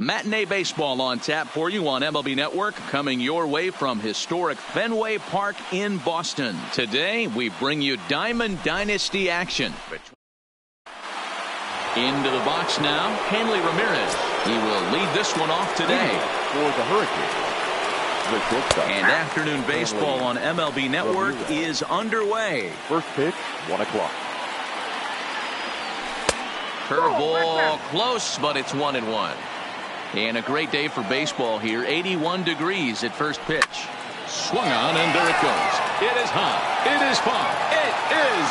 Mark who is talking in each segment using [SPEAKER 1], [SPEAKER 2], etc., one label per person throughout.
[SPEAKER 1] Matinee baseball on tap for you on MLB Network, coming your way from historic Fenway Park in Boston. Today, we bring you Diamond Dynasty action. Into the box now, Hanley Ramirez. He will lead this one off today.
[SPEAKER 2] For the Hurricanes.
[SPEAKER 1] And afternoon baseball on MLB Network is underway.
[SPEAKER 2] First pitch, 1 o'clock.
[SPEAKER 1] Curveball close, but it's 1-1. And a great day for baseball here. 81 degrees at first pitch. Swung on, and there it goes. It is high. It is far. It is.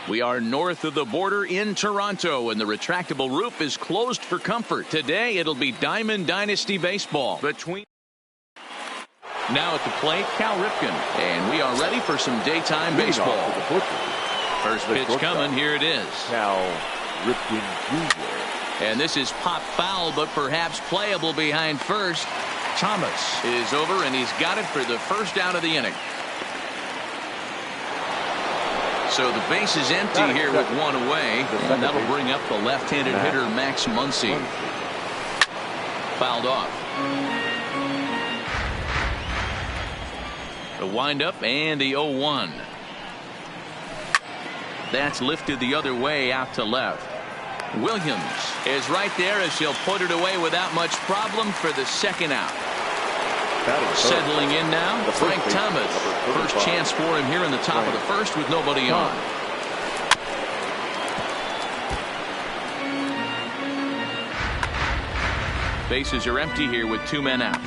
[SPEAKER 1] We are north of the border in Toronto, and the retractable roof is closed for comfort. Today, it'll be Diamond Dynasty baseball. Now at the plate, Cal Ripken. And we are ready for some daytime baseball. First pitch coming. Here it is.
[SPEAKER 2] Cal Ripken Jr.
[SPEAKER 1] And this is pop foul, but perhaps playable behind first. Thomas is over, and he's got it for the first out of the inning. So the base is empty here with one away, and that'll bring up the left-handed hitter Max Muncy. Fouled off. The windup and the 0-1. That's lifted the other way out to left. Williams is right there as she'll put it away without much problem for the second out. Settling in now, Frank Thomas. First chance for him here in the top of the first with nobody on. Bases are empty here with 2 men out.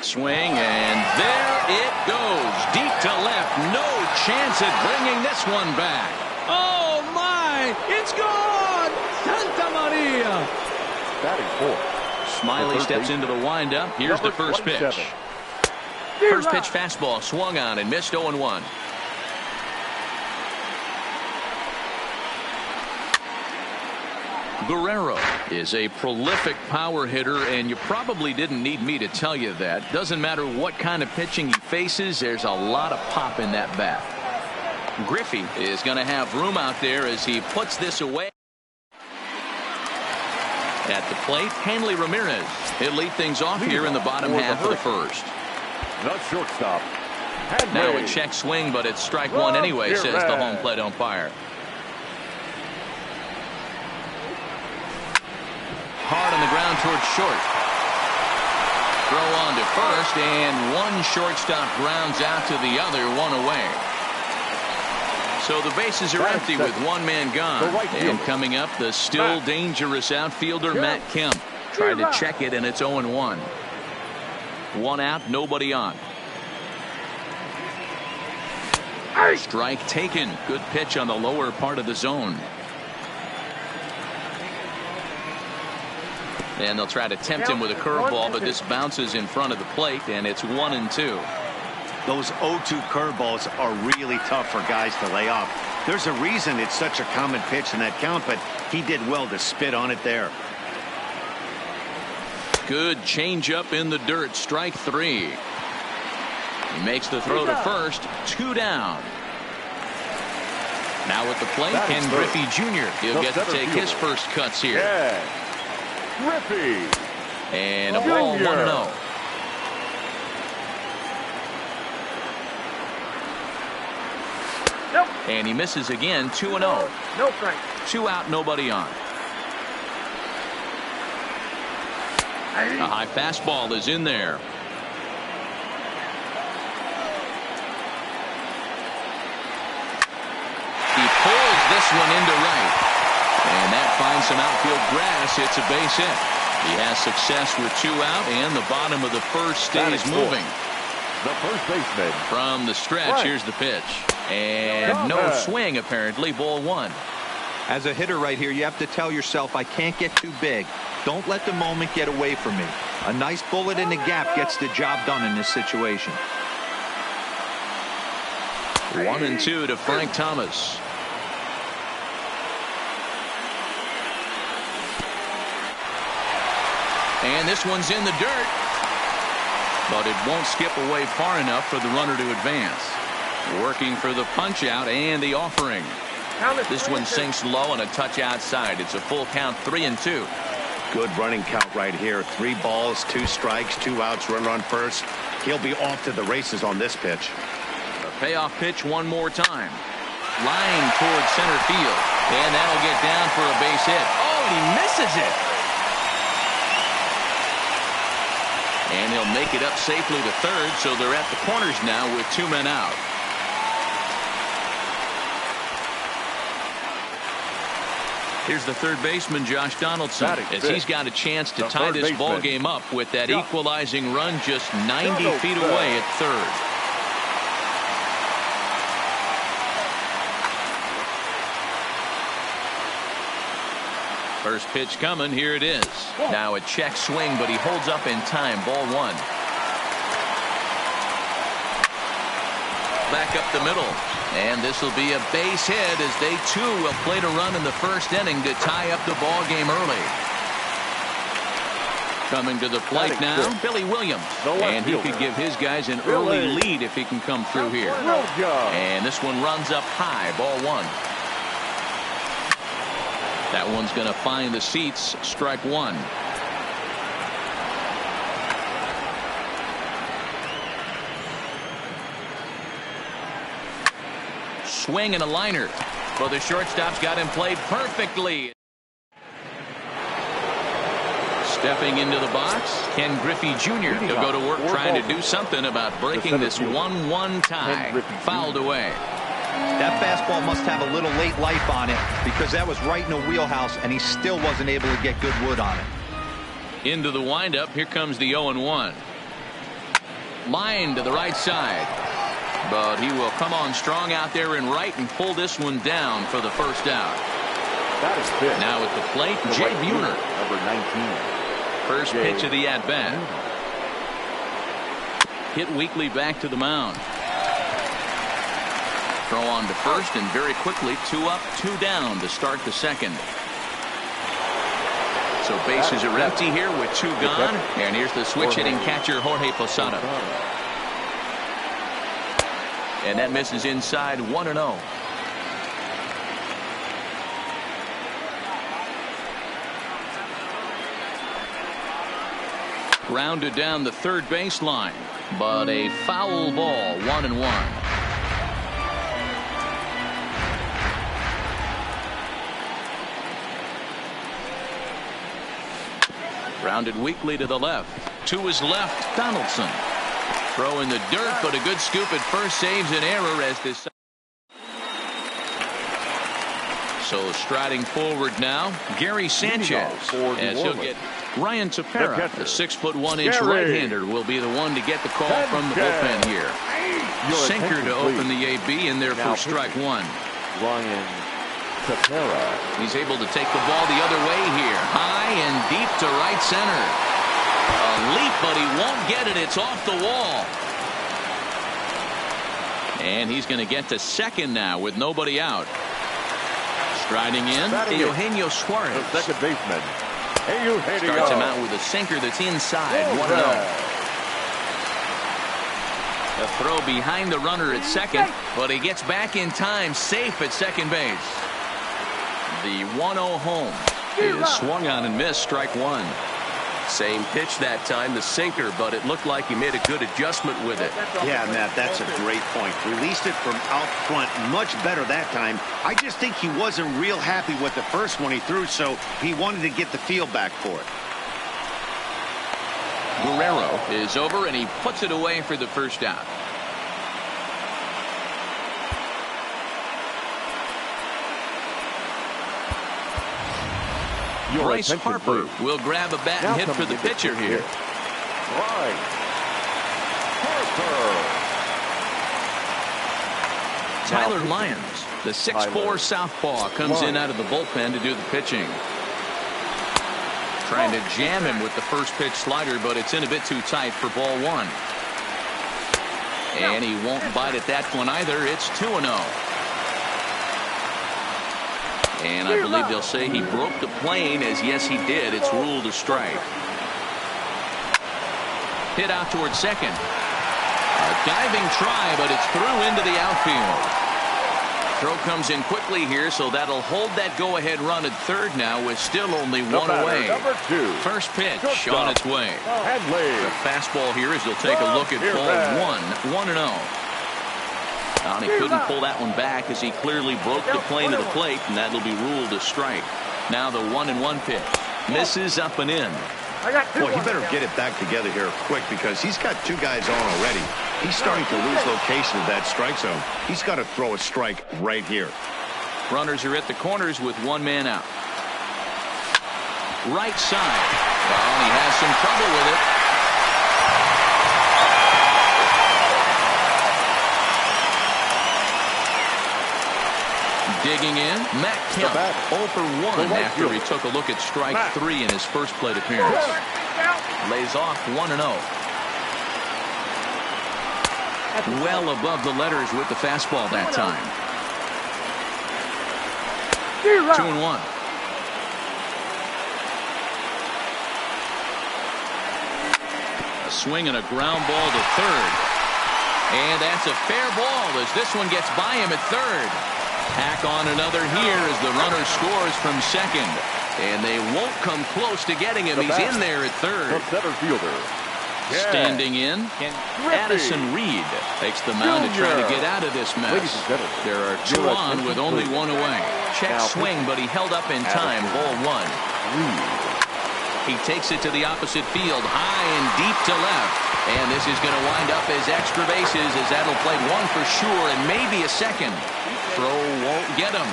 [SPEAKER 1] Swing, and there it goes. Deep to left. No chance at bringing this one back. Oh, my. It's gone. Santa Maria.
[SPEAKER 2] Batting fourth.
[SPEAKER 1] Smiley steps into the windup. Here's the first pitch. First pitch fastball swung on and missed 0-1. Guerrero is a prolific power hitter, and you probably didn't need me to tell you that. Doesn't matter what kind of pitching he faces, there's a lot of pop in that bat. Griffey is going to have room out there as he puts this away. At the plate, Hanley Ramirez. He'll lead things off here in the bottom half of the first.
[SPEAKER 2] The shortstop.
[SPEAKER 1] Now a check swing, but it's strike one anyway, says the home plate umpire. Hard on the ground towards short. Throw on to first, and one shortstop grounds out to the other, one away. So the bases are empty with one man gone. And coming up, the still dangerous outfielder Matt Kemp. Tried to check it, and it's 0-1. One out, nobody on. Strike taken. Good pitch on the lower part of the zone. And they'll try to tempt him with a curveball, but this bounces in front of the plate, and it's 1-2.
[SPEAKER 3] Those 0-2 curveballs are really tough for guys to lay off. There's a reason it's such a common pitch in that count, but he did well to spit on it there.
[SPEAKER 1] Good changeup in the dirt. Strike 3. He makes the throw to first. 2 down. Now at the plate, Ken Griffey Jr. He'll get to take his first cuts here.
[SPEAKER 2] Yeah. Griffey.
[SPEAKER 1] And a ball, 1-0.
[SPEAKER 4] Nope.
[SPEAKER 1] And he misses again. 2-0.
[SPEAKER 4] No strike.
[SPEAKER 1] 2 out, nobody on. A high fastball is in there. He pulls this one into right. And that finds some outfield grass. It's a base hit. He has success with 2 out, and the bottom of the first stays moving.
[SPEAKER 2] The first baseman.
[SPEAKER 1] From the stretch, here's the pitch. And no swing, apparently. Ball 1.
[SPEAKER 5] As a hitter right here, you have to tell yourself, I can't get too big. Don't let the moment get away from me. A nice bullet in the gap gets the job done in this situation.
[SPEAKER 1] 1-2 to Frank Thomas. And this one's in the dirt. But it won't skip away far enough for the runner to advance. Working for the punch out and the offering. This one sinks low and a touch outside. It's a full count, 3-2.
[SPEAKER 3] Good running count right here. 3 balls, 2 strikes, 2 outs, runner on first. He'll be off to the races on this pitch.
[SPEAKER 1] A payoff pitch one more time. Line towards center field. And that'll get down for a base hit. Oh, and he misses it. And he'll make it up safely to third, so they're at the corners now with 2 men out. Here's the third baseman, Josh Donaldson, as he's got a chance to tie this ball game up with that equalizing run just 90 feet away at third. First pitch coming. Here it is. Now a check swing, but he holds up in time. Ball 1. Back up the middle. And this will be a base hit as they too will play to run in the first inning to tie up the ball game early. Coming to the plate now, Billy Williams. And he could give his guys an early lead if he can come through here. And this one runs up high. Ball 1. That one's going to find the seats. Strike 1. Swing and a liner. Well, the shortstop's got him played perfectly. Stepping into the box, Ken Griffey Jr. He'll go to work trying to do something about breaking this 1-1 tie. Fouled away.
[SPEAKER 5] That fastball must have a little late life on it because that was right in the wheelhouse, and he still wasn't able to get good wood on it.
[SPEAKER 1] Into the windup. Here comes the 0-1. Line to the right side. But he will come on strong out there in right and pull this one down for the first out.
[SPEAKER 2] That is big.
[SPEAKER 1] Now at the plate, Jay Buhner.
[SPEAKER 2] Number 19.
[SPEAKER 1] First pitch of the at-bat. Hit weakly back to the mound. Throw on to first, and very quickly 2 up, 2 down to start the second. So bases are empty here with 2 gone. And here's the switch hitting catcher Jorge Posada. And that misses inside. 1-0. Grounded down the third baseline, but a foul ball. 1-1. Grounded weakly to the left. To his left, Donaldson. Throw in the dirt, but a good scoop at first saves an error as this. So striding forward now, Gary Sanchez, as he'll get Ryan Tepera, the 6'1" right-hander, will be the one to get the call from the bullpen here. Sinker to open the AB in there for strike one.
[SPEAKER 2] Ryan Tepera.
[SPEAKER 1] He's able to take the ball the other way here. High and deep to right center. A leap, but he won't get it. It's off the wall. And he's going to get to second now with nobody out. Striding in, Eugenio Suarez.
[SPEAKER 2] The second baseman. Eugenio.
[SPEAKER 1] Starts him out with a sinker that's inside. 1-0. A throw behind the runner at second, but he gets back in time, safe at second base. The 1-0 home is swung on and missed, strike one. Same pitch that time, the sinker, but it looked like he made a good adjustment with it.
[SPEAKER 3] Yeah, Matt, that's a great point. Released it from out front much better that time. I just think he wasn't real happy with the first one he threw, so he wanted to get the feel back for it.
[SPEAKER 1] Guerrero is over, and he puts it away for the first out. Bryce Harper will grab a bat and hit for the pitcher here.
[SPEAKER 2] Bryce Harper.
[SPEAKER 1] Tyler Lyons, the 6'4" southpaw, comes in out of the bullpen to do the pitching. Trying to jam him with the first pitch slider, but it's in a bit too tight for ball one. And he won't bite at that one either. It's 2-0. And I believe they'll say he broke the plane, as yes he did. It's ruled a strike. Hit out towards second. A diving try, but it's through into the outfield. Throw comes in quickly here, so that'll hold that go-ahead run at third now with still only one away.
[SPEAKER 2] Number 2.
[SPEAKER 1] First pitch on its way. The fastball here as they'll take a look at ball one. 1-0. And he couldn't pull that one back as he clearly broke the plane of the plate, and that'll be ruled a strike. Now the 1-1 pitch. Misses up and in.
[SPEAKER 3] Boy, he better get it back together here quick because he's got two guys on already. He's starting to lose location of that strike zone. He's got to throw a strike right here.
[SPEAKER 1] Runners are at the corners with one man out. Right side. Well, he has some trouble with it. Digging in, Matt Kemp, 0 for 1 after he took a look at strike 3 in his first plate appearance. Lays off 1-0. Well above the letters with the fastball that time. 2-1. A swing and a ground ball to third. And that's a fair ball as this one gets by him at third. Tack on another here as the runner scores from second. And they won't come close to getting him. He's in there at third.
[SPEAKER 2] The center fielder.
[SPEAKER 1] Standing in, Addison Reed takes the mound to try to get out of this mess. There are two on with only one away. Check swing, but he held up in time. Ball one. He takes it to the opposite field, high and deep to left. And this is going to wind up as extra bases as that'll play one for sure and maybe a second. Throw won't get him.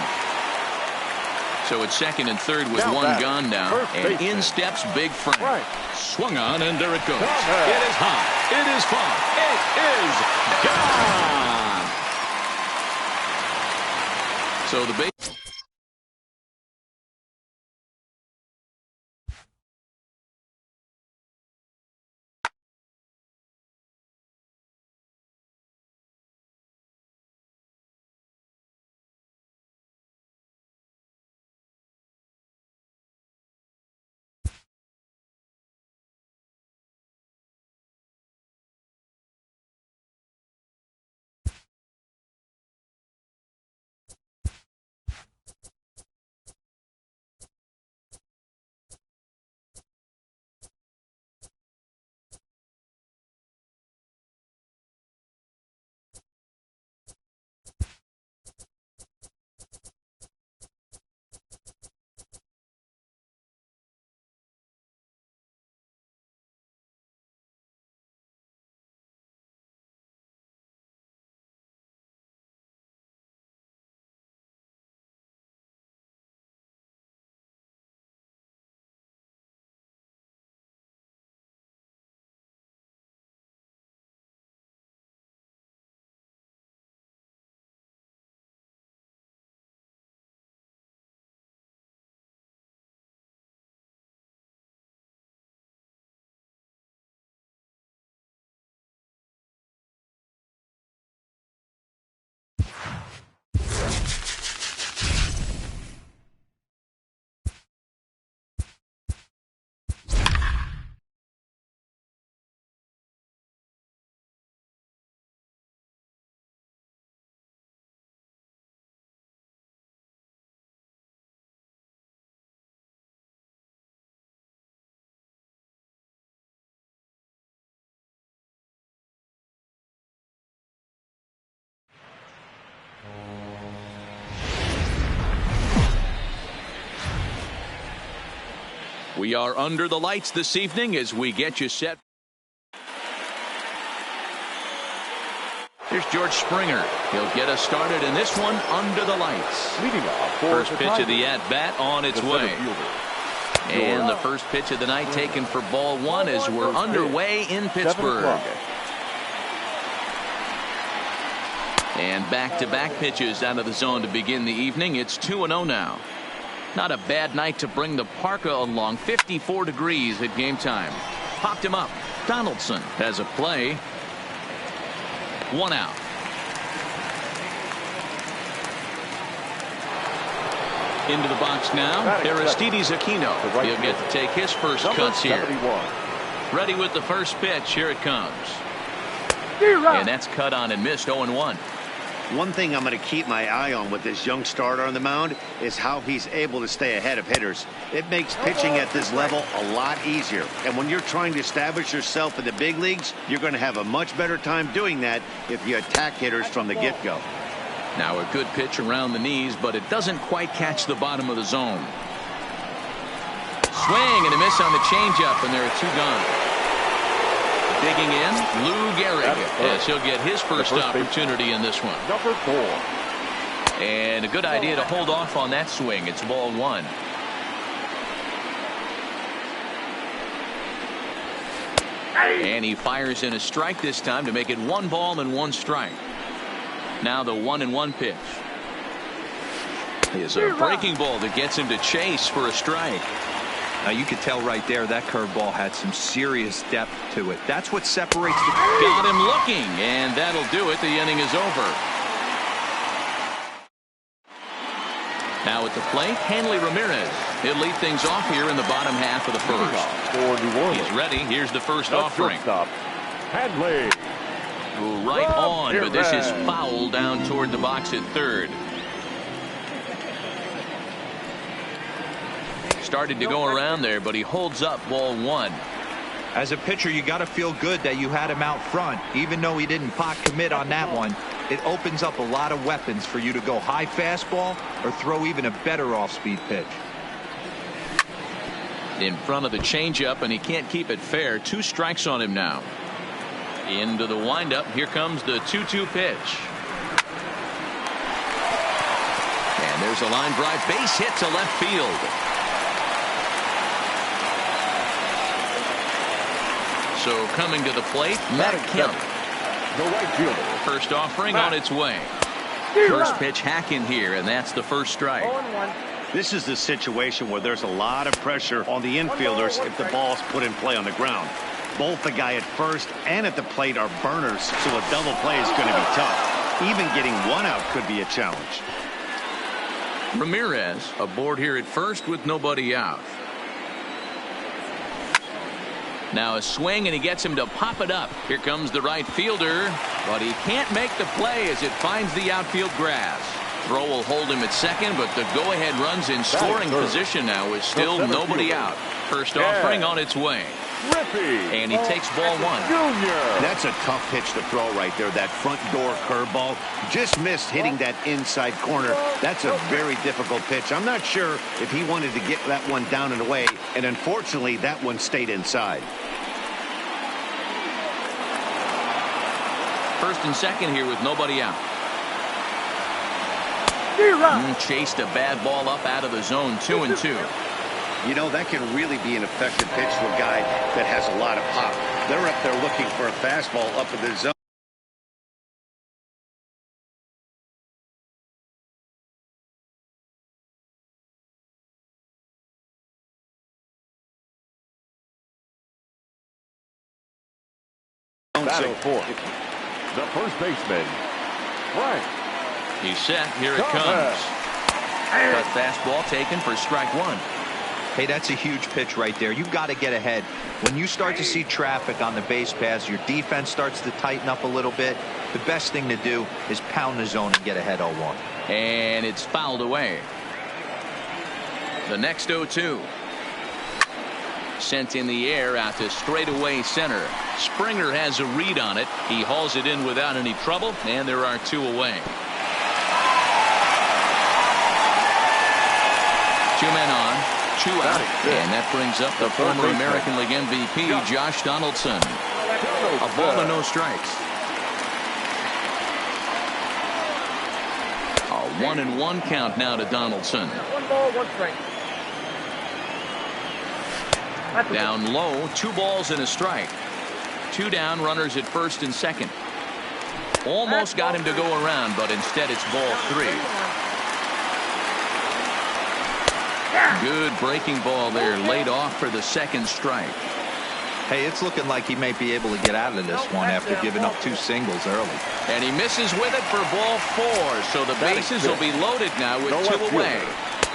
[SPEAKER 1] So it's second and third with one gone now. And in steps Big Frank. Swung on, and there it goes. It is high. It is far. It is gone. So the big. We are under the lights this evening as we get you set. Here's George Springer. He'll get us started in this one under the lights.
[SPEAKER 2] Leading off for
[SPEAKER 1] First
[SPEAKER 2] the
[SPEAKER 1] pitch of
[SPEAKER 2] Tigers,
[SPEAKER 1] the at-bat on its
[SPEAKER 2] the
[SPEAKER 1] way.
[SPEAKER 2] center fielder.
[SPEAKER 1] And the first pitch of the night taken for ball one as we're underway in Pittsburgh. And back-to-back pitches out of the zone to begin the evening. It's 2-0 now. Not a bad night to bring the parka along. 54 degrees at game time. Popped him up. Donaldson has a play. One out. Into the box now. Aristides Aquino. He'll get to take his first cuts here. Ready with the first pitch. Here it comes. And that's cut on and missed. 0-1.
[SPEAKER 3] One thing I'm going to keep my eye on with this young starter on the mound is how he's able to stay ahead of hitters. It makes pitching at this level a lot easier. And when you're trying to establish yourself in the big leagues, you're going to have a much better time doing that if you attack hitters from the get-go.
[SPEAKER 1] Now a good pitch around the knees, but it doesn't quite catch the bottom of the zone. Swing and a miss on the changeup, and there are two gone. Digging in, Lou Gehrig, as he'll get his first opportunity in this one.
[SPEAKER 2] Number 4.
[SPEAKER 1] And a good idea to hold off on that swing. It's ball one. And he fires in a strike this time to make it 1 ball and 1 strike. Now the 1-1 pitch. Is a breaking ball that gets him to chase for a strike.
[SPEAKER 5] Now you could tell right there that curveball had some serious depth to it. That's what separates the.
[SPEAKER 1] Got him looking, and that'll do it. The inning is over. Now at the plate, Hanley Ramirez. He'll lead things off here in the bottom half of the first. He's ready. Here's the first offering.
[SPEAKER 2] Hanley.
[SPEAKER 1] Right on, but this is foul down toward the box at third. Started to go around there, but he holds up ball one.
[SPEAKER 5] As a pitcher, you got to feel good that you had him out front. Even though he didn't pot commit on that one, it opens up a lot of weapons for you to go high fastball or throw even a better off-speed pitch.
[SPEAKER 1] In front of the changeup, and he can't keep it fair. 2 strikes on him now. Into the windup. Here comes the 2-2 pitch. And there's a line drive. Base hit to left field. So coming to the plate, Matt Kemp.
[SPEAKER 2] The right fielder.
[SPEAKER 1] First offering on its way. First pitch hack in here, and that's the first strike.
[SPEAKER 3] This is the situation where there's a lot of pressure on the infielders if the ball's put in play on the ground. Both the guy at first and at the plate are burners, so a double play is going to be tough. Even getting 1 out could be a challenge.
[SPEAKER 1] Ramirez aboard here at first with nobody out. Now a swing, and he gets him to pop it up. Here comes the right fielder, but he can't make the play as it finds the outfield grass. Throw will hold him at second, but the go-ahead runs in scoring position now with still nobody out. First offering on its way. And he takes ball one.
[SPEAKER 3] That's a tough pitch to throw right there. That front door curveball just missed hitting that inside corner. That's a very difficult pitch. I'm not sure if he wanted to get that one down and away, and unfortunately that one stayed inside.
[SPEAKER 1] First and second here with nobody out. Chased a bad ball up out of the zone. 2-2.
[SPEAKER 3] You know, that can really be an effective pitch to a guy that has a lot of pop. They're up there looking for a fastball up in the zone.
[SPEAKER 2] Batting fourth, the first baseman, Frank.
[SPEAKER 1] He's set. Here it comes. Cut fastball taken for strike one.
[SPEAKER 5] Hey, that's a huge pitch right there. You've got to get ahead. When you start to see traffic on the base paths, your defense starts to tighten up a little bit. The best thing to do is pound the zone and get ahead 0-1.
[SPEAKER 1] And it's fouled away. The next 0-2. Sent in the air out to straightaway center. Springer has a read on it. He hauls it in without any trouble, and there are 2 away. 2 men on. 2 out. And that brings up the former American League MVP, Josh Donaldson. A ball and no strikes. A 1-1 count now to Donaldson.
[SPEAKER 4] 1 ball, 1 strike.
[SPEAKER 1] Down low, 2 balls and a strike. 2 down, runners at first and second. Almost got him to go around, but instead it's ball 3. Good breaking ball there, laid off for the second strike.
[SPEAKER 5] Hey, it's looking like he may be able to get out of this one after giving up 2 singles early.
[SPEAKER 1] And he misses with it for ball 4, so the bases will be loaded now with 2 away.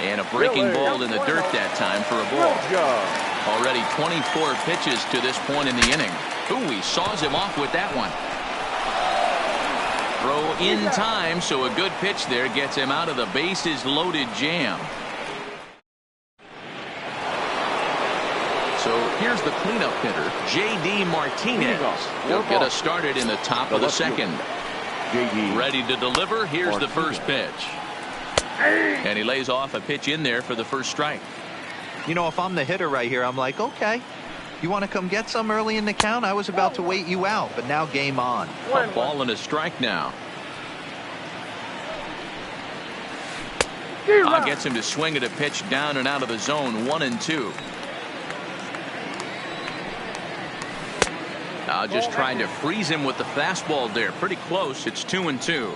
[SPEAKER 1] And a breaking ball in the dirt that time for a ball. Already 24 pitches to this point in the inning. Ooh, he saws him off with that one. Throw in time, so a good pitch there gets him out of the bases loaded jam. So here's the cleanup hitter, J.D. Martinez. He'll get us started in the top of the second. Ready to deliver. Here's the first pitch. And he lays off a pitch in there for the first strike.
[SPEAKER 5] You know, if I'm the hitter right here, I'm like, okay, you want to come get some early in the count? I was about to wait you out, but now game on.
[SPEAKER 1] A ball and a strike now. Gets him to swing at a pitch down and out of the zone, 1-2. Just trying to freeze him with the fastball there. Pretty close. It's 2-2.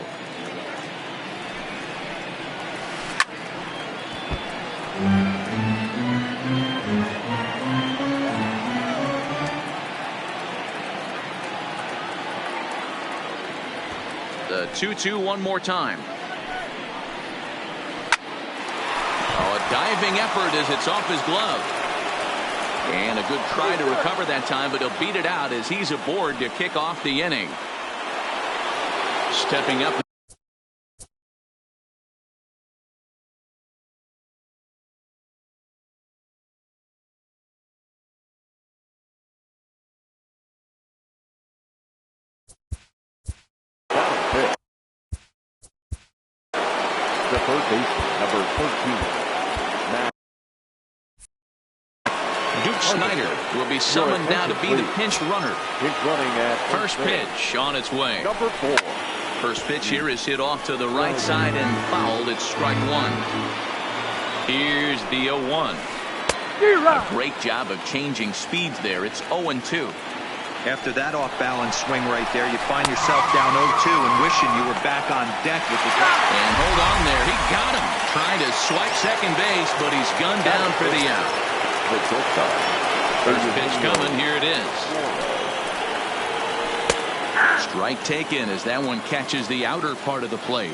[SPEAKER 1] The 2-2 one more time. Oh, a diving effort as it's off his glove. And a good try to recover that time, but he'll beat it out as he's aboard to kick off the inning. Stepping up.
[SPEAKER 2] The third baseman, number 13.
[SPEAKER 1] Duke Snyder will be summoned now to be the pinch runner.
[SPEAKER 2] Running at
[SPEAKER 1] First pitch on its way.
[SPEAKER 2] Number 4.
[SPEAKER 1] First pitch here is hit off to the right side and fouled. It's strike 1. Here's the 0-1. A great job of changing speeds there. It's 0-2.
[SPEAKER 5] After that off-balance swing right there, you find yourself down 0-2 and wishing you were back on deck with the
[SPEAKER 1] And hold on there. He got him. Trying to swipe second base, but he's gunned down for the out. First pitch coming. Here it is. Strike taken as that one catches the outer part of the plate.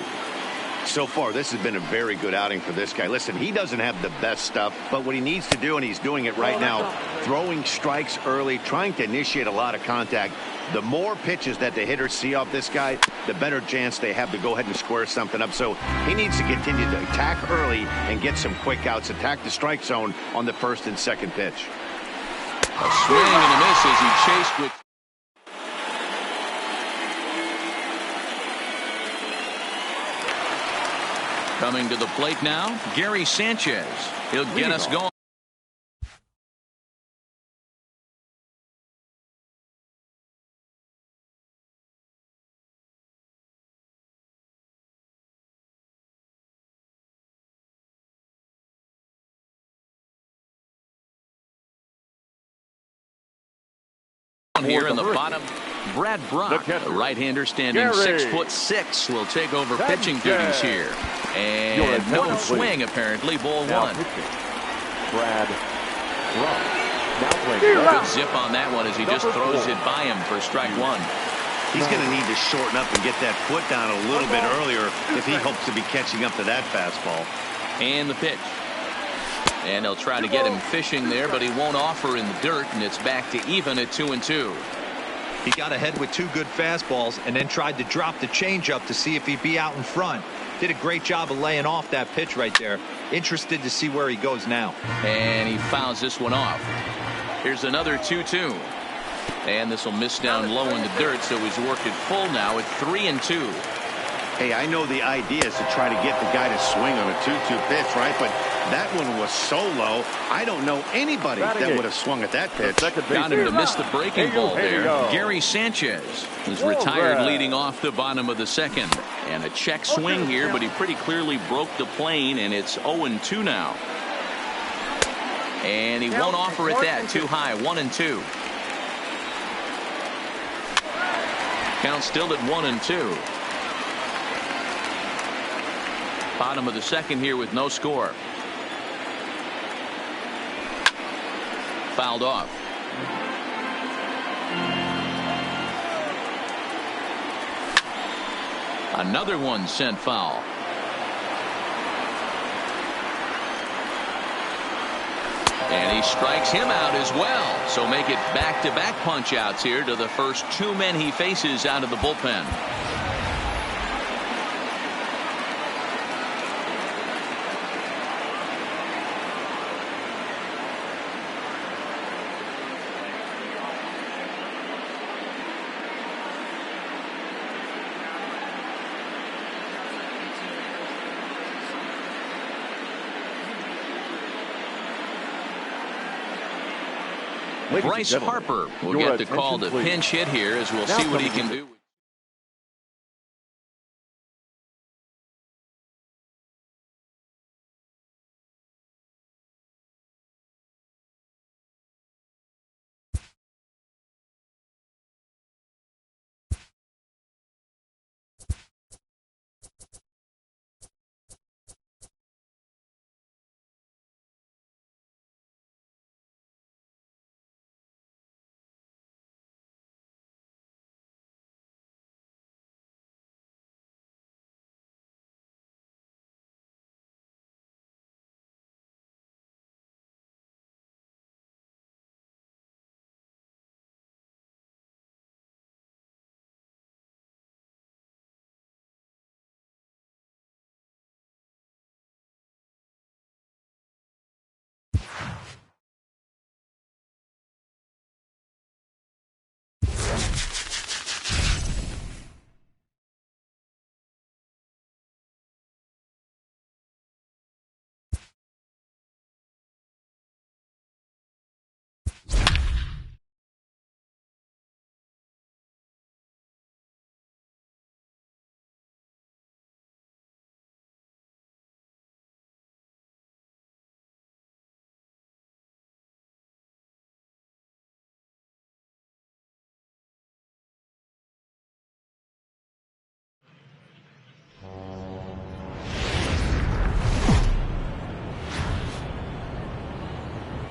[SPEAKER 3] So far, this has been a very good outing for this guy. Listen, he doesn't have the best stuff, but what he needs to do, and he's doing it right now, throwing strikes early, trying to initiate a lot of contact. The more pitches that the hitters see off this guy, the better chance they have to go ahead and square something up. So he needs to continue to attack early and get some quick outs, attack the strike zone on the first and second pitch.
[SPEAKER 1] A swing and a miss as he chased with. Coming to the plate now, Gary Sanchez. He'll get us going. Here in the bottom, Brad Brock, the right-hander standing 6'6", will take over pitching duties here. And no swing, apparently, ball 1.
[SPEAKER 2] Brad Brock. Now playing.
[SPEAKER 1] Good zip on that one as he just throws it by him for strike 1.
[SPEAKER 3] He's going to need to shorten up and get that foot down a little bit earlier if he hopes to be catching up to that fastball.
[SPEAKER 1] And the pitch. And they'll try to get him fishing there, but he won't offer in the dirt, and it's back to even at 2-2.
[SPEAKER 5] He got ahead with 2 good fastballs and then tried to drop the changeup to see if he'd be out in front. Did a great job of laying off that pitch right there. Interested to see where he goes now.
[SPEAKER 1] And he fouls this one off. Here's another 2-2. And this will miss down low in the dirt, so he's worked it full now at 3-2.
[SPEAKER 3] Hey, I know the idea is to try to get the guy to swing on a 2-2 pitch, right? But That one was so low, I don't know anybody that would have swung at that pitch.
[SPEAKER 1] Got him to miss the breaking ball there. Gary Sanchez is retired leading off the bottom of the second. And a check swing here, but he pretty clearly broke the plane, and it's 0-2 now. And he won't offer it that. Too high. 1-2. Count still at 1-2. Bottom of the second here with no score. Fouled off. Another one sent foul. And he strikes him out as well. So make it back-to-back punch-outs here to the first two men he faces out of the bullpen. Bryce Harper will get the call to pinch hit here, as we'll see what he can do.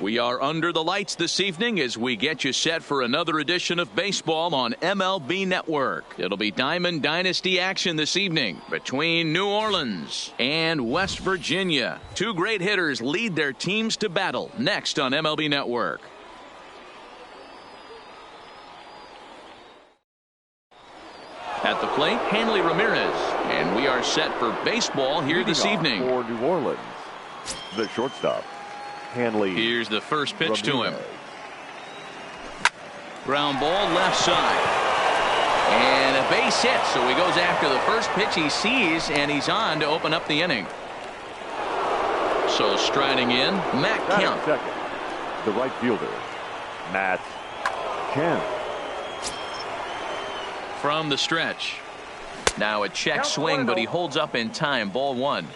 [SPEAKER 1] We are under the lights this evening as we get you set for another edition of baseball on MLB Network. It'll be Diamond Dynasty action this evening between New Orleans and West Virginia. Two great hitters lead their teams to battle next on MLB Network. At the plate, Hanley Ramirez. And we are set for baseball here this evening.
[SPEAKER 2] For New Orleans, the shortstop, Hanley.
[SPEAKER 1] Here's the first pitch to him. Ground ball left side. And a base hit, so he goes after the first pitch he sees, and he's on to open up the inning. So striding in, Matt Kemp.
[SPEAKER 2] Second, the right fielder, Matt Kemp.
[SPEAKER 1] From the stretch. Now a check swing, but he holds up in time. Ball one.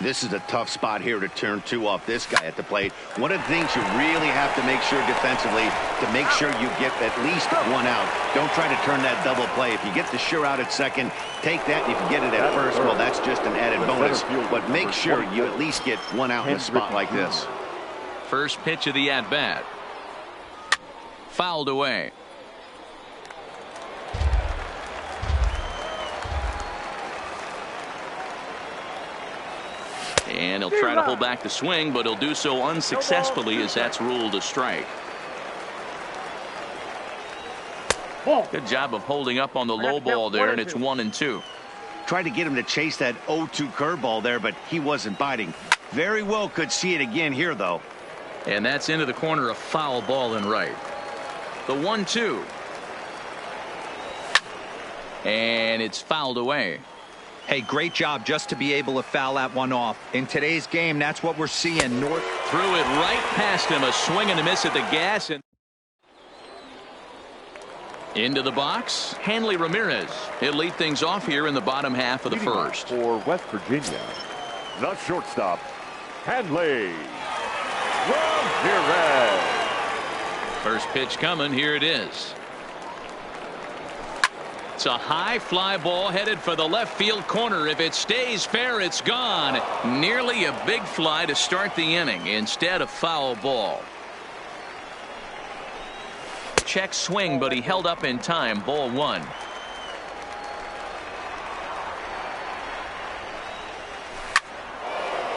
[SPEAKER 3] This is a tough spot here to turn two off this guy at the plate. One of the things you really have to make sure defensively to make sure you get at least one out. Don't try to turn that double play. If you get the sure out at second, take that. If you get it at first, well, that's just an added bonus. But make sure you at least get one out in a spot like this.
[SPEAKER 1] First pitch of the at-bat. Fouled away. And he'll try to hold back the swing, but he'll do so unsuccessfully as that's ruled a strike. Good job of holding up on the low ball there, and it's 1-2.
[SPEAKER 3] Tried to get him to chase that 0-2 curveball there, but he wasn't biting. Very well could see it again here, though.
[SPEAKER 1] And that's into the corner, a foul ball in right. The 1-2. And it's fouled away.
[SPEAKER 5] Hey, great job just to be able to foul that one off. In today's game, that's what we're seeing. North
[SPEAKER 1] threw it right past him. A swing and a miss at the gas. And into the box, Hanley Ramirez. He'll lead things off here in the bottom half of the first.
[SPEAKER 2] For West Virginia, the shortstop, Hanley Ramirez.
[SPEAKER 1] First pitch coming. Here it is. It's a high fly ball headed for the left field corner. If it stays fair, it's gone. Nearly a big fly to start the inning. Instead, a foul ball. Check swing, but he held up in time. Ball one.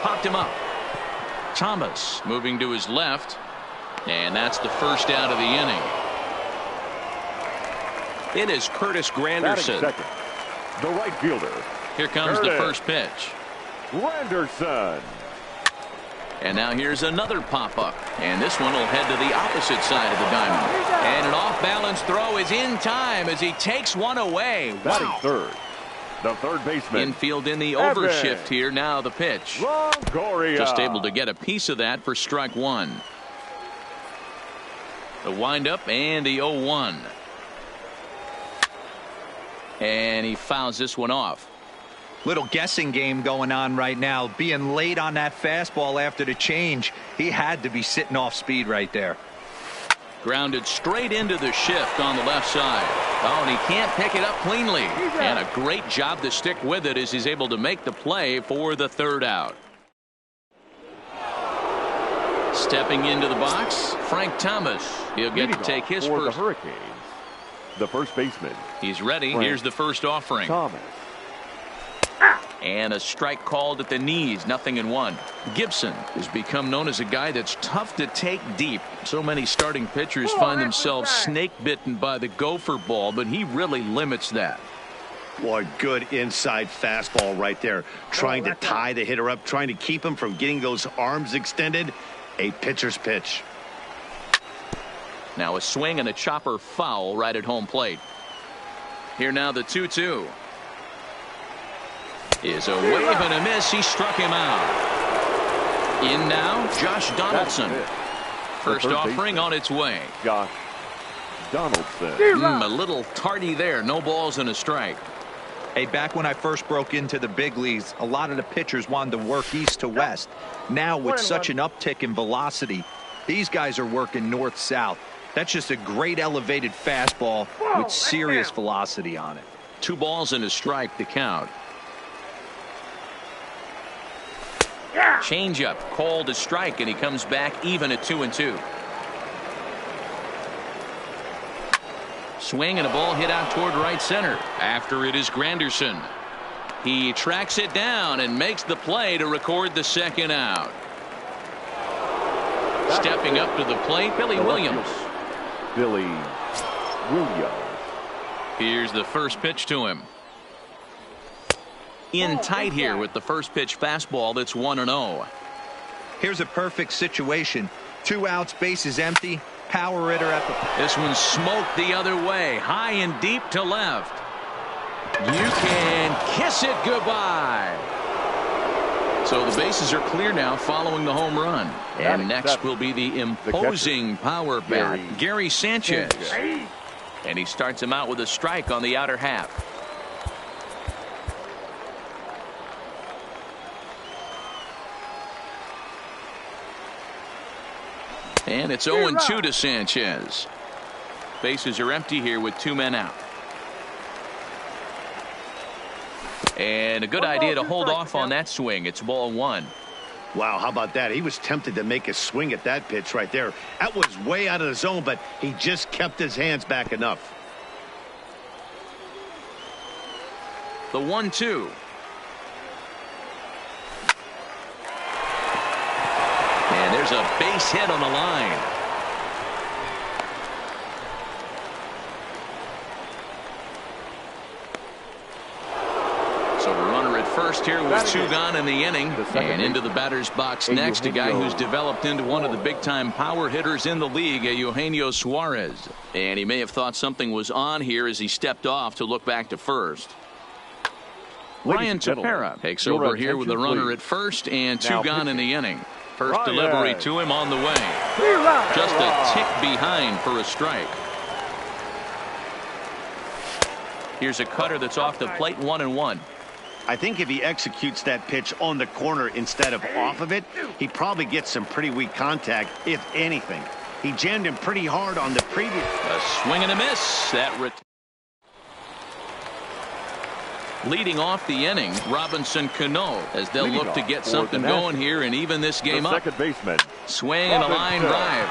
[SPEAKER 1] Popped him up. Thomas moving to his left. And that's the first out of the inning. It is Curtis Granderson.
[SPEAKER 2] Second, the right fielder.
[SPEAKER 1] Here comes the first pitch.
[SPEAKER 2] Granderson.
[SPEAKER 1] And now here's another pop-up. And this one will head to the opposite side of the diamond. And an off-balance throw is in time as he takes one away.
[SPEAKER 2] Batting third, the third baseman.
[SPEAKER 1] Infield in the overshift here. Now the pitch.
[SPEAKER 2] Longoria.
[SPEAKER 1] Just able to get a piece of that for strike one. The windup and the 0-1. And he fouls this one off.
[SPEAKER 5] Little guessing game going on right now. Being late on that fastball after the change. He had to be sitting off speed right there.
[SPEAKER 1] Grounded straight into the shift on the left side. Oh, and he can't pick it up cleanly. And a great job to stick with it as he's able to make the play for the third out. Stepping into the box, Frank Thomas. He'll get to take his
[SPEAKER 2] for
[SPEAKER 1] first.
[SPEAKER 2] The Hurricanes, the first baseman.
[SPEAKER 1] He's ready.
[SPEAKER 2] Frank
[SPEAKER 1] Here's the first offering.
[SPEAKER 2] Thomas.
[SPEAKER 1] And a strike called at the knees. 0-1. Gibson has become known as a guy that's tough to take deep. So many starting pitchers find themselves snake bitten by the gopher ball, but he really limits that.
[SPEAKER 3] Boy, good inside fastball right there. Trying to tie the hitter up, trying to keep him from getting those arms extended. A pitcher's pitch.
[SPEAKER 1] Now a swing and a chopper foul right at home plate. Here now the 2-2. Is a wave and a miss. He struck him out. In now, Josh Donaldson. First offering on its way.
[SPEAKER 2] Josh Donaldson.
[SPEAKER 1] A little tardy there. No balls and a strike.
[SPEAKER 5] Hey, back when I first broke into the big leagues, a lot of the pitchers wanted to work east to west. Now with such an uptick in velocity, these guys are working north-south. That's just a great elevated fastball with serious velocity on it.
[SPEAKER 1] 2 balls and a strike to count. Changeup called a strike, and he comes back even at 2-2. Swing and a ball hit out toward right center. After it is Granderson. He tracks it down and makes the play to record the second out. Stepping up to the plate, Billy Williams.
[SPEAKER 2] Billy Williams.
[SPEAKER 1] Here's the first pitch to him. In tight here with the first pitch fastball. That's 1-0.
[SPEAKER 5] Here's a perfect situation. 2 outs, bases empty. Power hitter at the.
[SPEAKER 1] This one smoked the other way, high and deep to left. You can kiss it goodbye. So the bases are clear now following the home run. And next will be the imposing power bat, Gary Sanchez. And he starts him out with a strike on the outer half. And it's 0-2 to Sanchez. Bases are empty here with 2 men out. And a good idea to hold off on that swing. It's ball 1.
[SPEAKER 3] Wow, how about that? He was tempted to make a swing at that pitch right there. That was way out of the zone, but he just kept his hands back enough.
[SPEAKER 1] The 1-2. And there's a base hit on the line. So a runner at first here with 2 gone in the inning. And into the batter's box next, a guy who's developed into one of the big-time power hitters in the league, Eugenio Suarez. And he may have thought something was on here as he stepped off to look back to first. Ryan Tepera takes over here with a runner at first and two gone in the inning. First delivery to him on the way. Just a tick behind for a strike. Here's a cutter that's off the plate, 1-1.
[SPEAKER 3] I think if he executes that pitch on the corner instead of off of it, he probably gets some pretty weak contact, if anything. He jammed him pretty hard on the previous.
[SPEAKER 1] A swing and a miss. Leading off the inning, Robinson Cano, as they'll look to get something going here and even this game up.
[SPEAKER 2] Second baseman.
[SPEAKER 1] Swing and a line drive.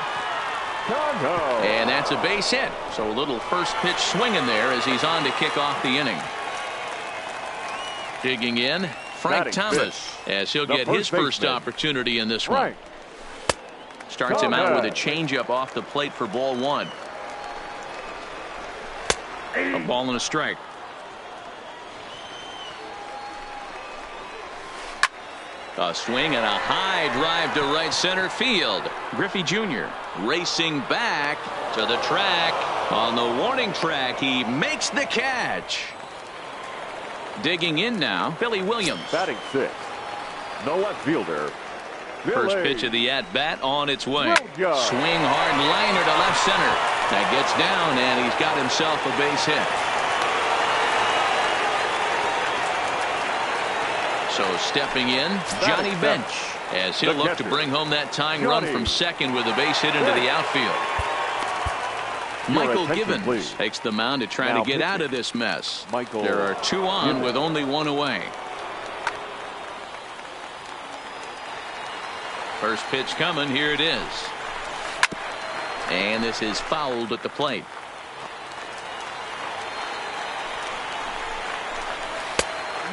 [SPEAKER 1] And that's a base hit. So a little first pitch swinging there as he's on to kick off the inning. Digging in, Frank Thomas, as he'll get his first opportunity in this one. Starts him out with a changeup off the plate for ball one. A ball and a strike. A swing and a high drive to right center field. Griffey Jr. racing back to the track. On the warning track, he makes the catch. Digging in now, Billy Williams.
[SPEAKER 2] Batting sixth, the left fielder.
[SPEAKER 1] First pitch of the at-bat on its way. Swing hard liner to left center. That gets down, and he's got himself a base hit. So stepping in, Johnny Bench, as he'll look to bring home that tying run from second with a base hit into the outfield. Michael Givens takes the mound to try to get out of this mess. There are two on with only one away. First pitch coming. Here it is. And this is fouled at the plate.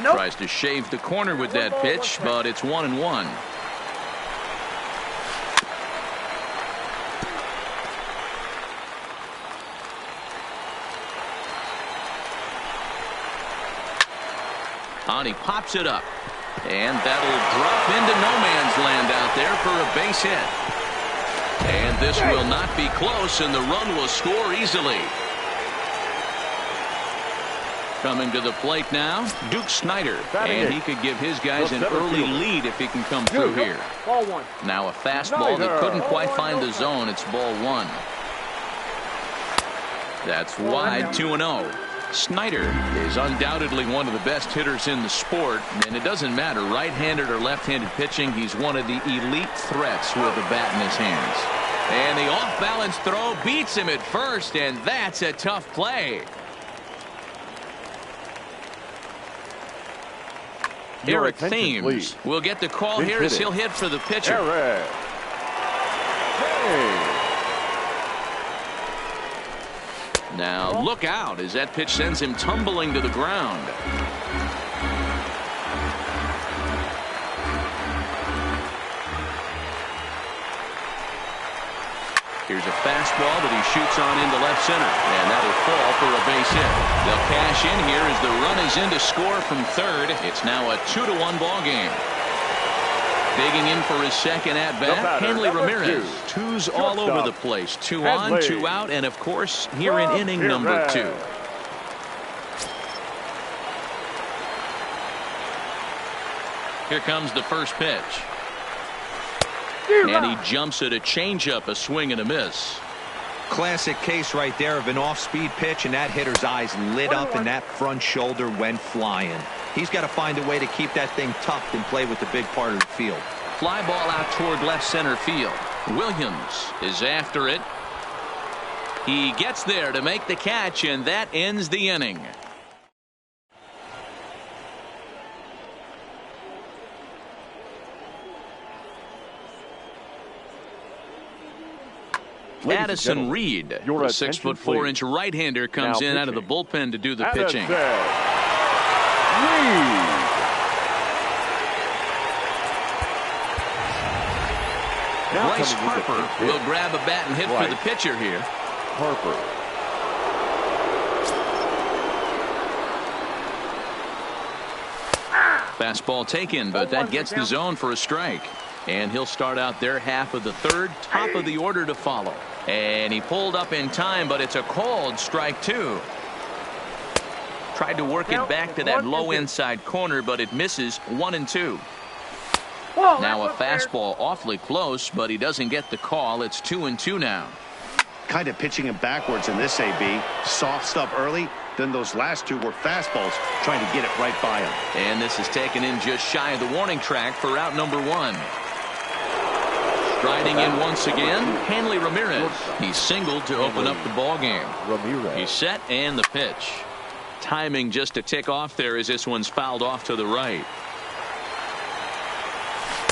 [SPEAKER 1] Tries to shave the corner with that pitch, but it's 1-1. And he pops it up. And that'll drop into no man's land out there for a base hit. And this will not be close, and the run will score easily. Coming to the plate now, Duke Snider, and he could give his guys an early lead if he can come through here. Now a fastball that couldn't quite find the zone. It's ball one. That's wide, 2-0. Snider is undoubtedly one of the best hitters in the sport, and it doesn't matter right-handed or left-handed pitching. He's one of the elite threats with a bat in his hands. And the off-balance throw beats him at first, and that's a tough play. Eric Thames will get the call here as he'll hit for the pitcher. Now look out as that pitch sends him tumbling to the ground. Here's a fastball that he shoots on into left center, and that'll fall for a base hit. They'll cash in here as the run is in to score from third. It's now a 2-1 ball game. Digging in for his second at-bat, Hanley Ramirez. Twos all over the place. 2 on, 2 out, and of course here in inning number 2. Here comes the first pitch. And he jumps at a changeup, a swing and a miss.
[SPEAKER 5] Classic case right there of an off-speed pitch, and that hitter's eyes lit up and that front shoulder went flying. He's got to find a way to keep that thing tucked and play with the big part of the field.
[SPEAKER 1] Fly ball out toward left center field. Williams is after it. He gets there to make the catch, and that ends the inning. Addison Reed, the 6'4" right-hander, comes in out of the bullpen to do the pitching. Bryce Harper will grab a bat and hit for the pitcher here. Fastball taken, but that gets the zone for a strike. And he'll start out their half of the third, top of the order to follow. And he pulled up in time, but it's a called strike 2. Tried to work it back to that low inside corner, but it misses. 1-2. Now a fastball awfully close, but he doesn't get the call. It's 2-2 now.
[SPEAKER 3] Kind of pitching him backwards in this, AB. Soft stuff early, then those last two were fastballs, trying to get it right by him.
[SPEAKER 1] And this is taken in just shy of the warning track for out number 1. Striding in once again, Hanley Ramirez. He's singled to open up the ball game. He's set, and the pitch. Timing just a tick off there as this one's fouled off to the right.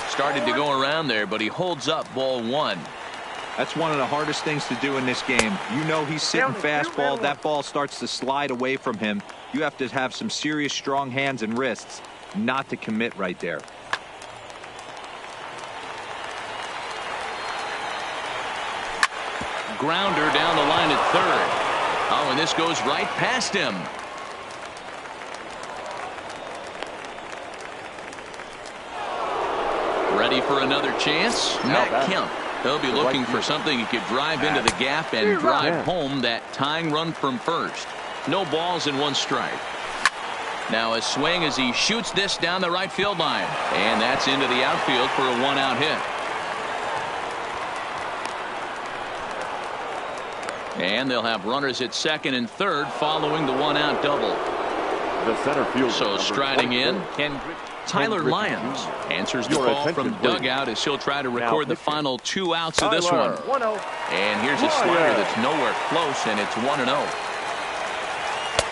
[SPEAKER 1] Started to go around there, but he holds up ball 1.
[SPEAKER 5] That's one of the hardest things to do in this game. You know he's sitting fastball. That ball starts to slide away from him. You have to have some serious strong hands and wrists not to commit right there.
[SPEAKER 1] Grounder down the line at third. Oh, and this goes right past him. Ready for another chance? Matt Kemp. He'll be looking for something he could drive into the gap and drive home that tying run from first. No balls and 1 strike. Now a swing as he shoots this down the right field line. And that's into the outfield for a 1-out hit. And they'll have runners at second and third following the 1-out double.
[SPEAKER 2] The center fielder.
[SPEAKER 1] So striding in, Tyler Lyons answers the call from dugout as he'll try to record the final 2 outs of this one. And here's a slider that's nowhere close, and it's 1-0.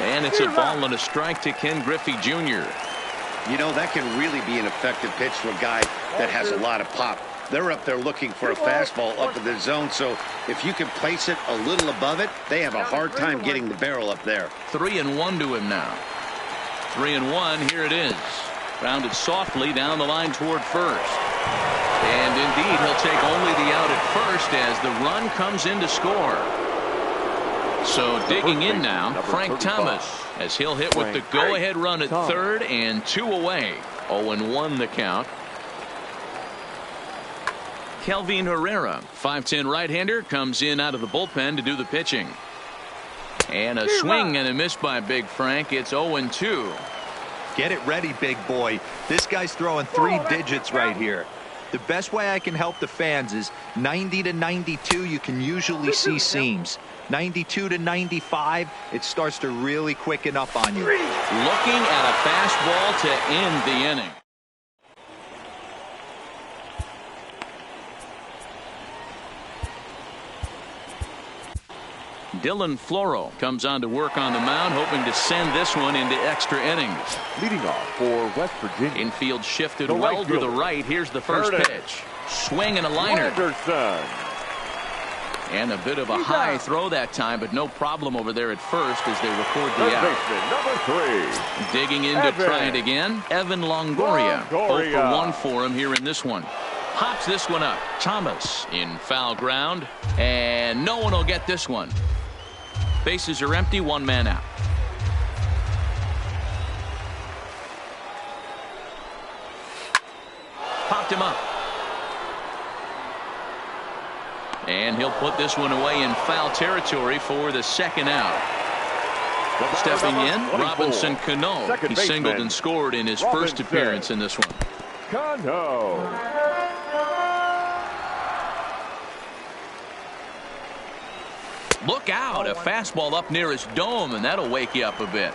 [SPEAKER 1] And it's a ball and a strike to Ken Griffey Jr.
[SPEAKER 3] You know, that can really be an effective pitch to a guy that has a lot of pop. They're up there looking for a fastball up in the zone, so if you can place it a little above it, they have a hard time getting the barrel up there.
[SPEAKER 1] 3-1 to him now. 3-1, here it is. Grounded softly down the line toward first. And indeed, he'll take only the out at first as the run comes in to score. So digging in now, Frank Thomas, as he'll hit with the go-ahead run at third and 2 away. 0-1 the count. Kelvin Herrera, 5'10" right-hander, comes in out of the bullpen to do the pitching. And a swing and a miss by Big Frank. It's 0-2.
[SPEAKER 5] Get it ready, big boy. This guy's throwing 3 digits right here. The best way I can help the fans is 90 to 92. You can usually see seams. 92 to 95, it starts to really quicken up on you.
[SPEAKER 1] Looking at a fastball to end the inning. Dylan Floro comes on to work on the mound, hoping to send this one into extra innings.
[SPEAKER 2] Leading off for West Virginia.
[SPEAKER 1] Infield shifted well to the right. Here's the first pitch. Swing and a liner. And a bit of a high throw that time, but no problem over there at first as they record the out.
[SPEAKER 2] Number 3.
[SPEAKER 1] Digging in to try it again. Evan Longoria. 0-for-1 for him here in this one. Pops this one up. Thomas in foul ground. And no one will get this one. Bases are empty, 1 man out. Popped him up. And he'll put this one away in foul territory for the 2nd out. Stepping in, Robinson Cano. He singled and scored in his first appearance in this one.
[SPEAKER 2] Cano.
[SPEAKER 1] Look out, a fastball up near his dome, and that'll wake you up a bit.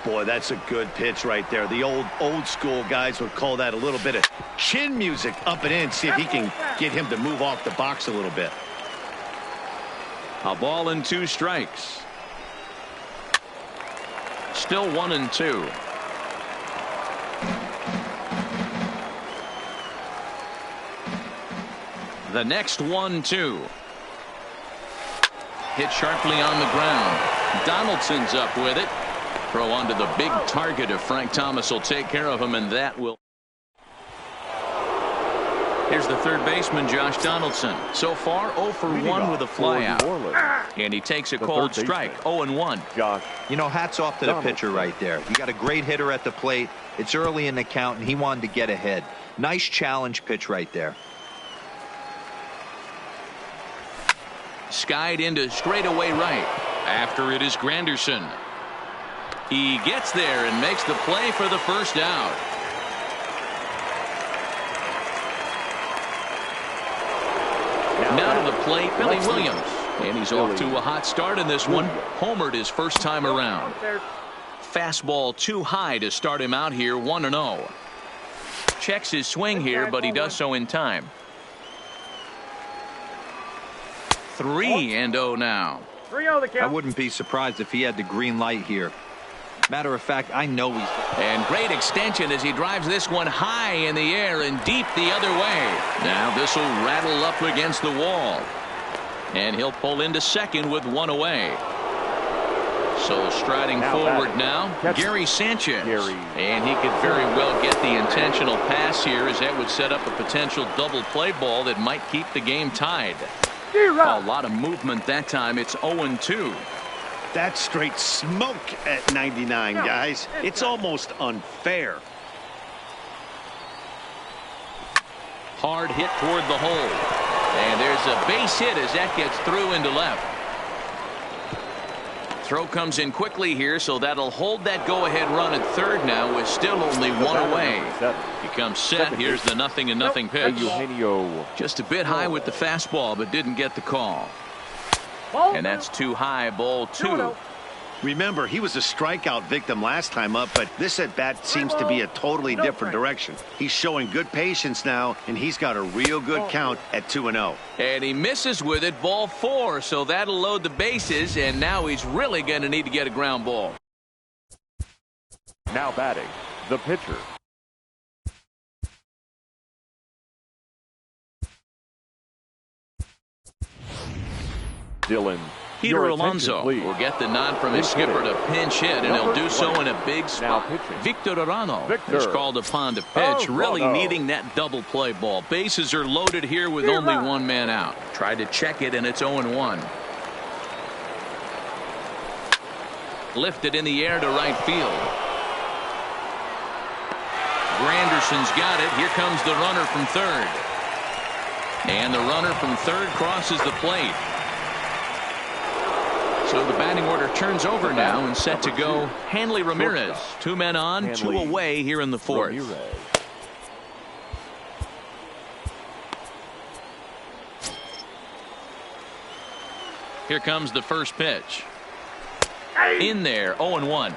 [SPEAKER 3] Boy, that's a good pitch right there. The old school guys would call that a little bit of chin music up and in. See if he can get him to move off the box a little bit.
[SPEAKER 1] A ball and 2 strikes. Still 1-2. The next 1-2. Hit sharply on the ground. Donaldson's up with it. Throw onto the big target of Frank Thomas will take care of him, and that will. Here's the third baseman, Josh Donaldson. So far, 0-for-1 with a flyout. And he takes a cold strike, 0-1.
[SPEAKER 2] Josh.
[SPEAKER 5] You know, hats off to the pitcher right there. You got a great hitter at the plate. It's early in the count, and he wanted to get ahead. Nice challenge pitch right there.
[SPEAKER 1] Skied into straightaway right. After it is Granderson. He gets there and makes the play for the first out. Now to the plate, Billy Williams. And he's off to a hot start in this one. Homered his first time around. Fastball too high to start him out here, 1-0. Checks his swing here, but he does so in time. 3-0 now.
[SPEAKER 5] I wouldn't be surprised if he had the green light here. Matter of fact, I know he's...
[SPEAKER 1] And great extension as he drives this one high in the air and deep the other way. Now this will rattle up against the wall. And he'll pull into second with one away. So striding forward now, Gary Sanchez. And he could very well get the intentional pass here, as that would set up a potential double play ball that might keep the game tied. A lot of movement that time. It's 0-2.
[SPEAKER 3] That's straight smoke at 99, guys. It's almost unfair.
[SPEAKER 1] Hard hit toward the hole. And there's a base hit as that gets through into left. Throw comes in quickly here, so that'll hold that go-ahead run at third now with still only one away. He comes set. Here's the 0-0 pitch. Just a bit high with the fastball, but didn't get the call. And that's too high, ball 2.
[SPEAKER 3] Remember, he was a strikeout victim last time up, but this at-bat seems to be a totally different direction. He's showing good patience now, and he's got a real good count at 2-0.
[SPEAKER 1] And he misses with it, ball 4, so that'll load the bases, and now he's really going to need to get a ground ball.
[SPEAKER 2] Now batting, the pitcher. Dylan.
[SPEAKER 1] Peter Alonso will get the nod from his skipper to pinch hit, and he'll do so in a big spot. Victor Arano is called upon to pitch, really needing that double play ball. Bases are loaded here with only one man out. Tried to check it, and it's 0-1. Lifted in the air to right field. Granderson's got it. Here comes the runner from third. And the runner from third crosses the plate. So the batting order turns over now and set to go Hanley Ramirez. 2 men on, 2 away here in the 4th. Here comes the first pitch. In there, 0-1.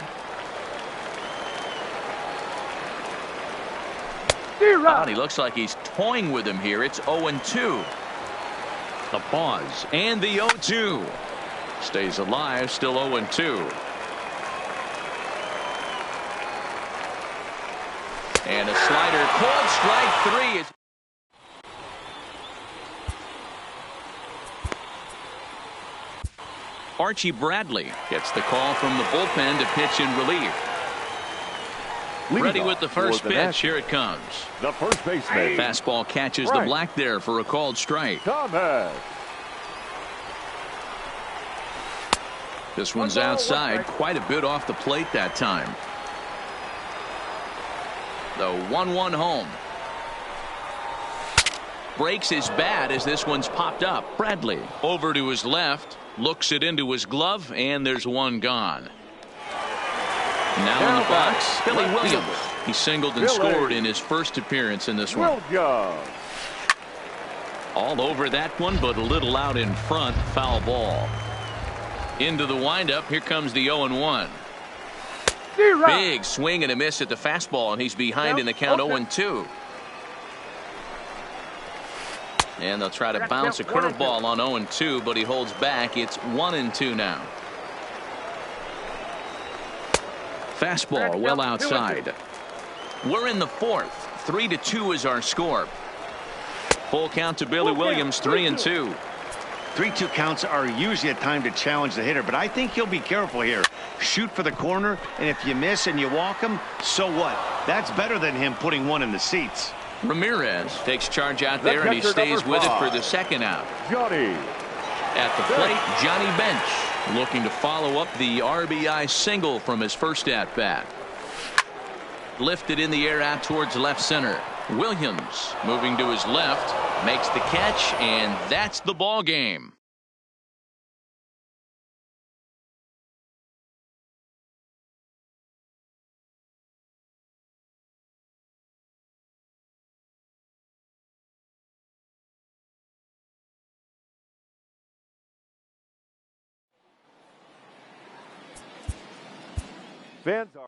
[SPEAKER 1] Oh, he looks like he's toying with him here. It's 0-2. The pause and the 0-2. Stays alive, still 0-2. And a slider, called strike 3. Archie Bradley gets the call from the bullpen to pitch in relief. Ready with the first pitch. Here it comes.
[SPEAKER 2] The first baseman.
[SPEAKER 1] Fastball catches the black there for a called strike.
[SPEAKER 2] Thomas.
[SPEAKER 1] This one's outside, quite a bit off the plate that time. The 1-1 home. Breaks his bat as this one's popped up. Bradley over to his left, looks it into his glove, and there's one gone. Now in the box, Billy Williams. He singled and scored in his first appearance in this one. All over that one, but a little out in front. Foul ball. Into the windup. Here comes the 0-1. Big swing and a miss at the fastball, and he's behind in the count 0-2. And they'll try to bounce a curveball on 0-2, but he holds back. It's 1-2 now. Fastball well outside. We're in the 4th. 3-2 is our score. Full count to Billy Williams, 3-2.
[SPEAKER 3] 3-2 counts are usually a time to challenge the hitter, but I think he'll be careful here. Shoot for the corner, and if you miss and you walk him, so what? That's better than him putting one in the seats.
[SPEAKER 1] Ramirez takes charge out there, and he stays with it for the second out.
[SPEAKER 2] Johnny.
[SPEAKER 1] At the plate, Johnny Bench, looking to follow up the RBI single from his first at-bat. Lifted in the air out towards left center. Williams moving to his left, makes the catch, and that's the ball game.
[SPEAKER 2] Fans are.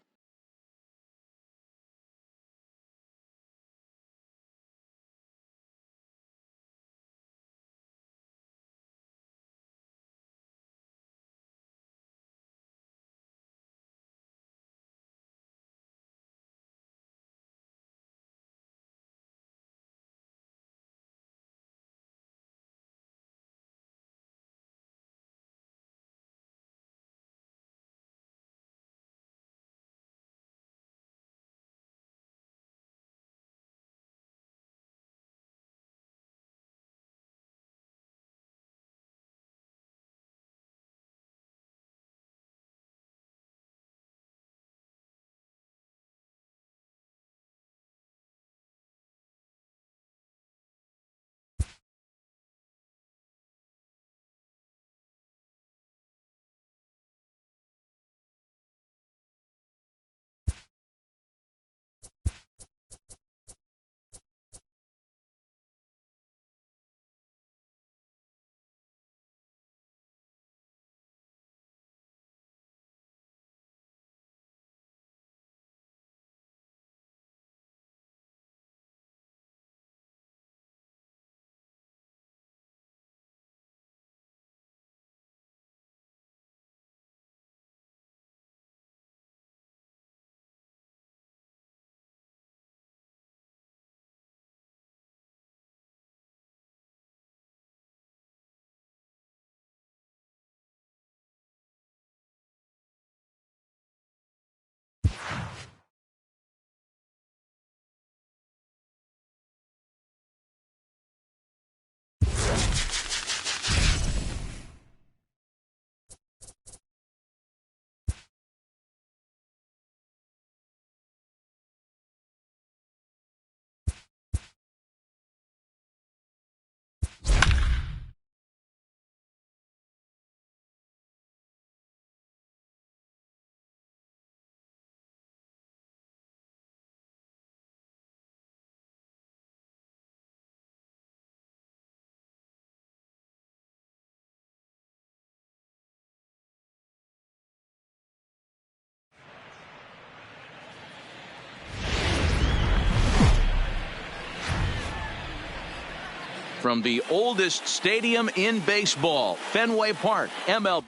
[SPEAKER 1] From the oldest stadium in baseball, Fenway Park, MLB.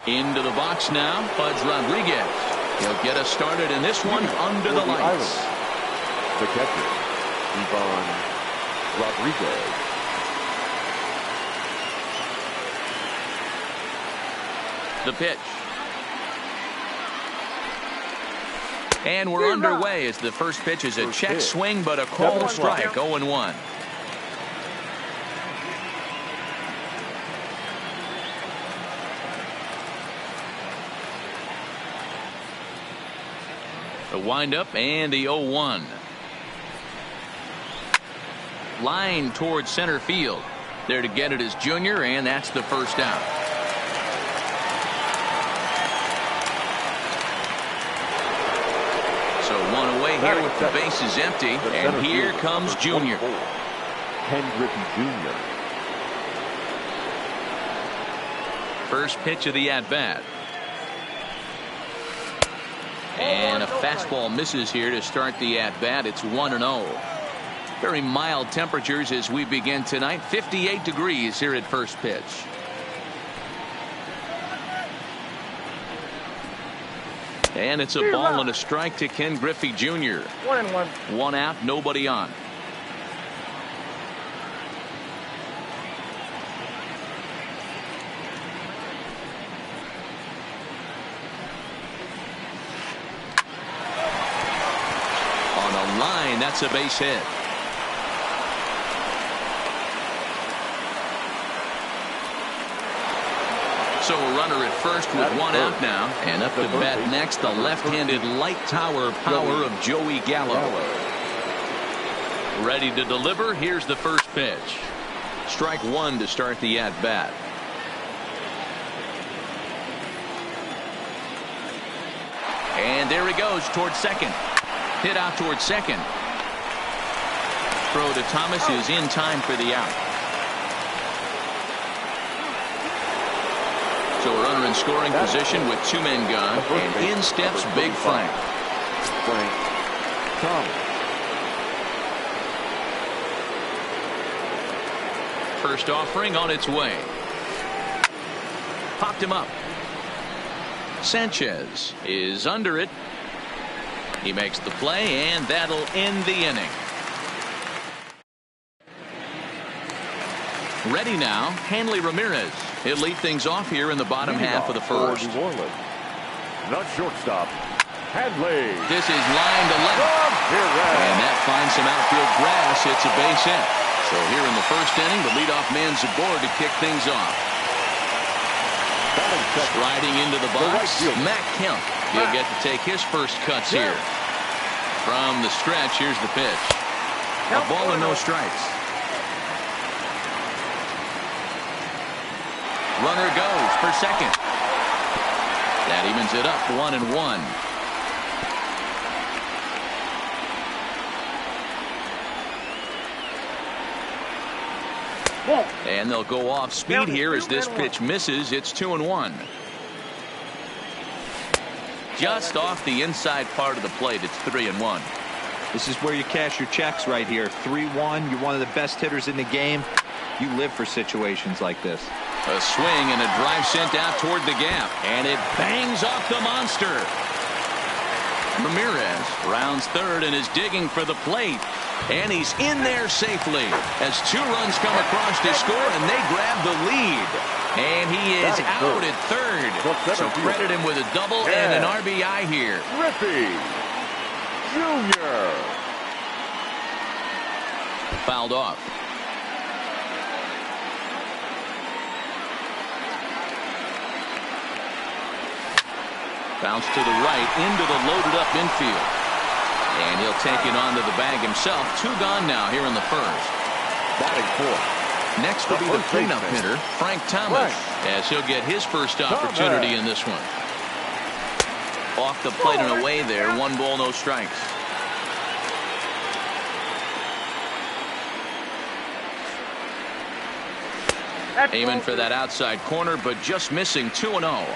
[SPEAKER 1] Into the box now, Pudge Rodriguez. He'll get us started in this one under the lights.
[SPEAKER 2] The catcher, Ivan Rodriguez.
[SPEAKER 1] The pitch. And we're underway as the first pitch is a check swing, but a called strike, 0-1. The windup and the 0-1. Line towards center field. There to get it is Junior, and that's the first out. So one away here with the bases empty, and here comes Junior.
[SPEAKER 2] Ken Griffey Jr.
[SPEAKER 1] First pitch of the at-bat. And a fastball misses here to start the at-bat. It's 1-0. Very mild temperatures as we begin tonight. 58 degrees here at first pitch. And it's a ball and a strike to Ken Griffey Jr.
[SPEAKER 4] 1-1.
[SPEAKER 1] One out, nobody on. Line, that's a base hit. So a runner at first with one out now, and up to bat next, the left-handed light tower power of Joey Gallo. Ready to deliver. Here's the first pitch. Strike one to start the at-bat. And there he goes towards second. Hit out towards second. Throw to Thomas is in time for the out. So a runner in scoring position with 2 men gone, and in steps Big Frank.
[SPEAKER 2] Frank Thomas.
[SPEAKER 1] First offering on its way. Popped him up. Sanchez is under it. He makes the play, and that'll end the inning. Ready now, Hanley Ramirez. He'll lead things off here in the bottom half of the first.
[SPEAKER 2] Not shortstop, Hanley.
[SPEAKER 1] This is line to left. And that finds some outfield grass. It's a base hit. So here in the first inning, the leadoff man's aboard to kick things off. Striding into the box, Matt Kemp. He'll get to take his first cuts here. From the stretch, here's the pitch. A ball and no strikes. Runner goes for second. That evens it up 1-1. And they'll go off speed here as this pitch misses. It's 2-1. Just off the inside part of the plate. It's 3-1.
[SPEAKER 5] This is where you cash your checks right here. 3-1. You're one of the best hitters in the game. You live for situations like this.
[SPEAKER 1] A swing and a drive sent out toward the gap. And it bangs off the monster. Ramirez rounds third and is digging for the plate. And he's in there safely as 2 runs come across to score, and they grab the lead. And he is out at third. So credit him with a double and an RBI here.
[SPEAKER 2] Griffey Jr.
[SPEAKER 1] Fouled off. Bounce to the right into the loaded up infield. And he'll take it onto the bag himself. 2 gone now here in the first.
[SPEAKER 2] Batting fourth.
[SPEAKER 1] Next will be the cleanup hitter, Frank Thomas, as he'll get his first opportunity in this one. Off the plate and away there. 1 ball, no strikes. Aiming for that outside corner, but just missing. 2-0.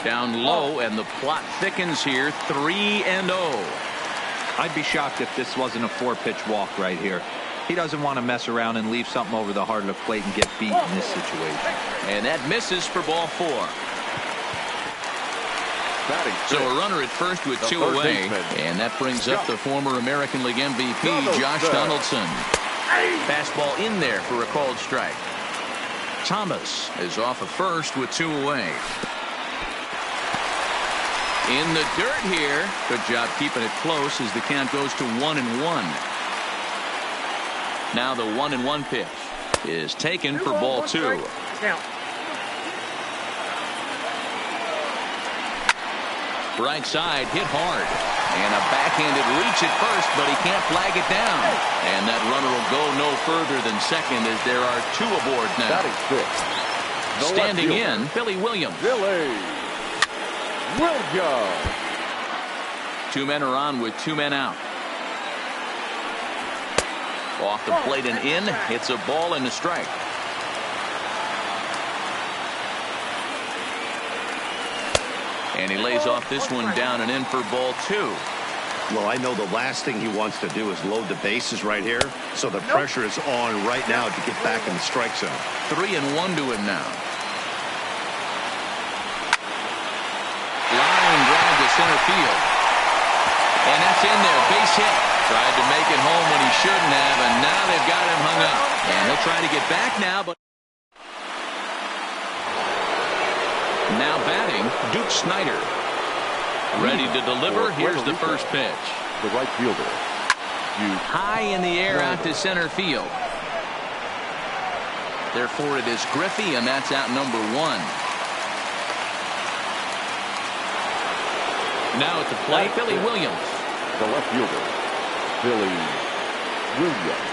[SPEAKER 1] Down low, and the plot thickens here. 3-0.
[SPEAKER 5] I'd be shocked if this wasn't a 4-pitch walk right here. He doesn't want to mess around and leave something over the heart of the plate and get beat in this situation.
[SPEAKER 1] And that misses for ball 4. So a runner at first with 2 away. And that brings up the former American League MVP, Josh Donaldson. Fastball in there for a called strike. Thomas is off of first with 2 away. In the dirt here. Good job keeping it close as the count goes to 1-1. Now the 1-1 pitch is taken for ball 2. Right side hit hard. And a backhanded reach at first, but he can't flag it down. And that runner will go no further than second as there are 2 aboard now. Standing in, Billy Williams.
[SPEAKER 2] Williams.
[SPEAKER 1] 2 men are on with 2 men out. Off the plate and in. It's a ball and a strike. And he lays off this one down and in for ball 2.
[SPEAKER 3] Well, I know the last thing he wants to do is load the bases right here. So the pressure is on right now to get back in the strike zone.
[SPEAKER 1] 3-1 to him now. Line drive to center field. And that's in there. Base hit. Tried to make it home when he shouldn't have, and now they've got him hung up. And he'll try to get back now, but now batting, Duke Snider. Ready to deliver. Here's the first pitch.
[SPEAKER 2] The right fielder.
[SPEAKER 1] High in the air out to center field. Therefore, it is Griffey, and that's out number 1. Now at the plate, Billy Williams.
[SPEAKER 2] The left fielder, Billy Williams.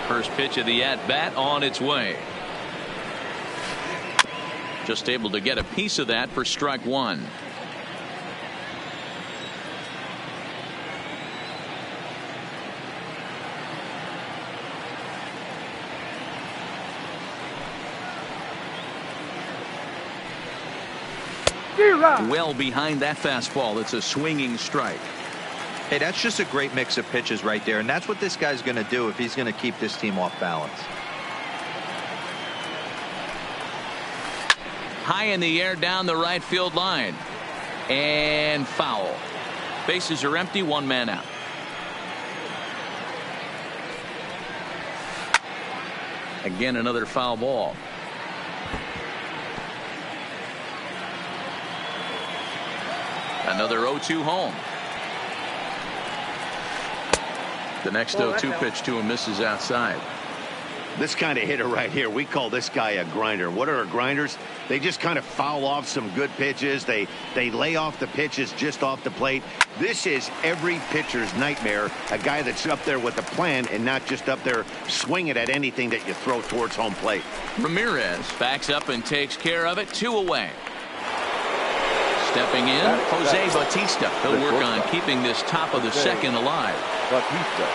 [SPEAKER 1] First pitch of the at-bat on its way. Just able to get a piece of that for strike 1. Well behind that fastball. It's a swinging strike.
[SPEAKER 5] Hey, that's just a great mix of pitches right there, and that's what this guy's going to do if he's going to keep this team off balance.
[SPEAKER 1] High in the air down the right field line. And foul. Bases are empty, one man out. Again, another foul ball. Another 0-2 home. The next 0-2 pitch to him misses outside.
[SPEAKER 3] This kind of hitter right here, we call this guy a grinder. What are grinders? They just kind of foul off some good pitches. They lay off the pitches just off the plate. This is every pitcher's nightmare. A guy that's up there with a plan and not just up there swinging at anything that you throw towards home plate.
[SPEAKER 1] Ramirez backs up and takes care of it. 2 away. Stepping in, Jose Bautista. He'll work on keeping this top of the second alive.
[SPEAKER 2] Bautista.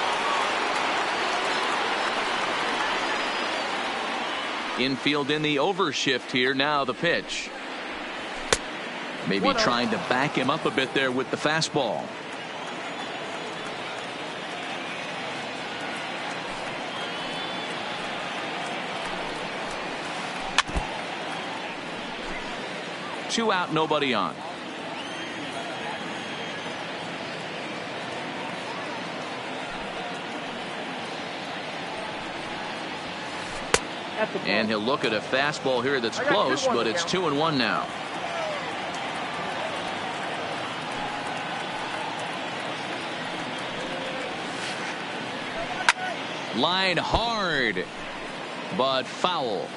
[SPEAKER 1] Infield in the overshift here. Now the pitch. Maybe trying to back him up a bit there with the fastball. Two out, nobody on. And he'll look at a fastball here that's close, but it's 2-1 now. Line hard, but foul.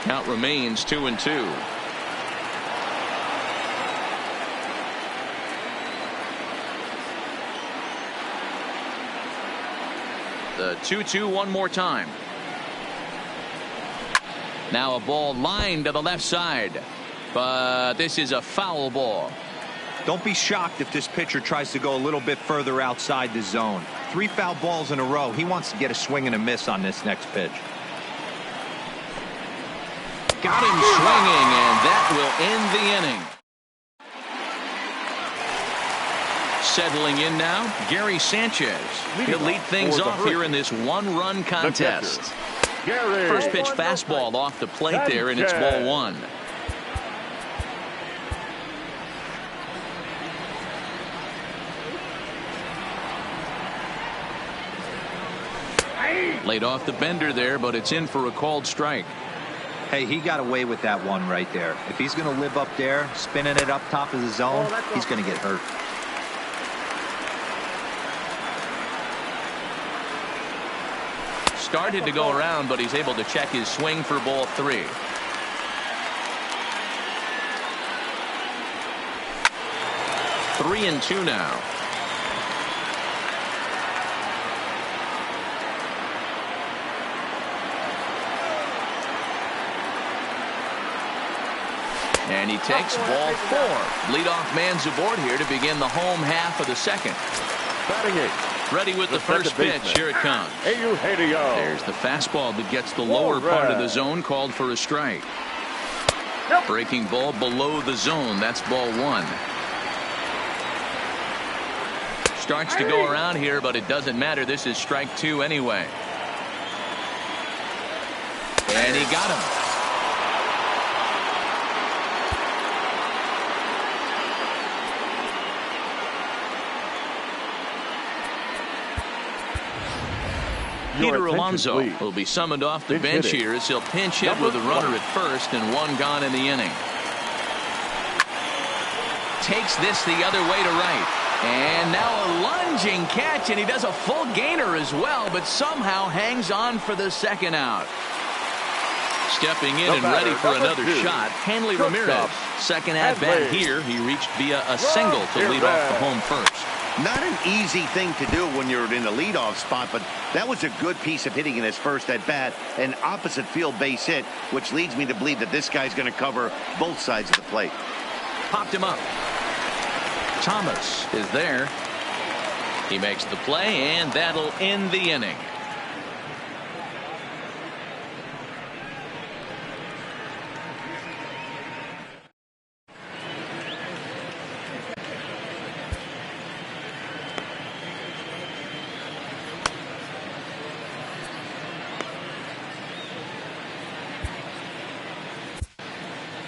[SPEAKER 1] Count remains 2-2. The 2-2 one more time. Now a ball lined to the left side, but this is a foul ball.
[SPEAKER 5] Don't be shocked if this pitcher tries to go a little bit further outside the zone. 3 foul balls in a row. He wants to get a swing and a miss on this next pitch.
[SPEAKER 1] Got him swinging, and that will end the inning. Settling in now, Gary Sanchez. He'll lead things off here in this one-run contest. First pitch fastball off the plate there, and it's ball 1. Laid off the bender there, but it's in for a called strike.
[SPEAKER 5] Hey, he got away with that one right there. If he's going to live up there, spinning it up top of the zone, he's going to get hurt.
[SPEAKER 1] Started to go around, but he's able to check his swing for ball 3. Three and 2 now. And he takes ball 4. Leadoff man's aboard here to begin the home half of the second.
[SPEAKER 2] Batting 8.
[SPEAKER 1] Ready with the first pitch. Here it comes. There's the fastball that gets the lower part of the zone, called for a strike. Breaking ball below the zone. That's ball 1. Starts to go around here, but it doesn't matter. This is strike 2 anyway. And he got him. Peter Alonso will be summoned off the bench here as he'll pinch hit with a runner at first and 1 gone in the inning. Takes this the other way to right. And now a lunging catch, and he does a full gainer as well, but somehow hangs on for the second out. Stepping in and ready for another shot, Hanley Ramirez. Second at bat here. He reached via a single to lead off the home first.
[SPEAKER 3] Not an easy thing to do when you're in the leadoff spot, but that was a good piece of hitting in his first at bat, an opposite field base hit, which leads me to believe that this guy's going to cover both sides of the plate.
[SPEAKER 1] Popped him up. Thomas is there. He makes the play, and that'll end the inning.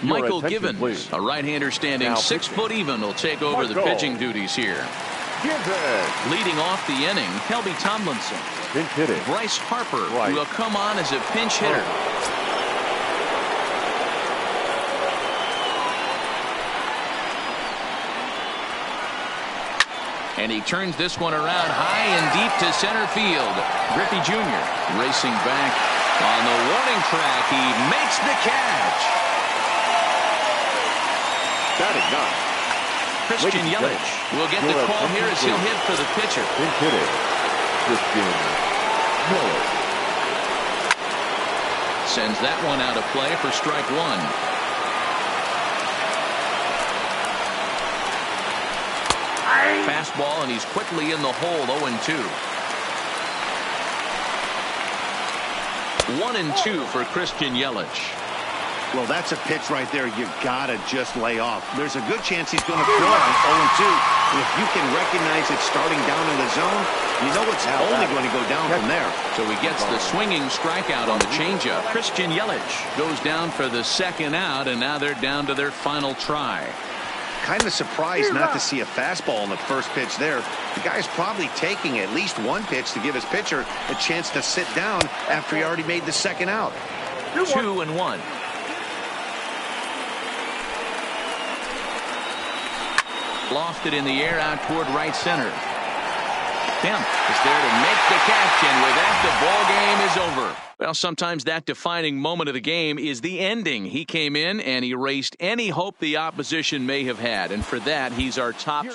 [SPEAKER 1] Michael Givens,
[SPEAKER 2] please.
[SPEAKER 1] a right-hander standing
[SPEAKER 2] Now
[SPEAKER 1] 6 foot even, will take over the pitching duties here.
[SPEAKER 2] Givens.
[SPEAKER 1] Leading off the inning, Kelby Tomlinson.
[SPEAKER 2] Pinch hitting.
[SPEAKER 1] Bryce Harper
[SPEAKER 2] Right.
[SPEAKER 1] will come on as a pinch hitter. And he turns this one around high and deep to center field. Griffey Jr. racing back on the warning track. He makes the catch.
[SPEAKER 2] Batting ninth.
[SPEAKER 1] Christian Yelich will get the call here as he'll hit for the pitcher.
[SPEAKER 2] Pinch hitting. Christian Yelich.
[SPEAKER 1] Sends that one out of play for strike one. Fastball, and he's quickly in the hole. 0-2. 1-2 for Christian Yelich.
[SPEAKER 3] Well, that's a pitch right there you gotta just lay off. There's a good chance he's going to throw it on 0-2. And if you can recognize it starting down in the zone, you know it's only going to go down from there.
[SPEAKER 1] So he gets the swinging strikeout on the changeup. Christian Yelich goes down for the second out, and now they're down to their final try.
[SPEAKER 3] Kind of surprised not to see a fastball on the first pitch there. The guy's probably taking at least one pitch to give his pitcher a chance to sit down after he already made the second out.
[SPEAKER 1] 2-1. Lofted in the air out toward right center. Kemp is there to make the catch, and with that, the ball game is over. Well, sometimes that defining moment of the game is the ending. He came in and erased any hope the opposition may have had, and for that, he's our top.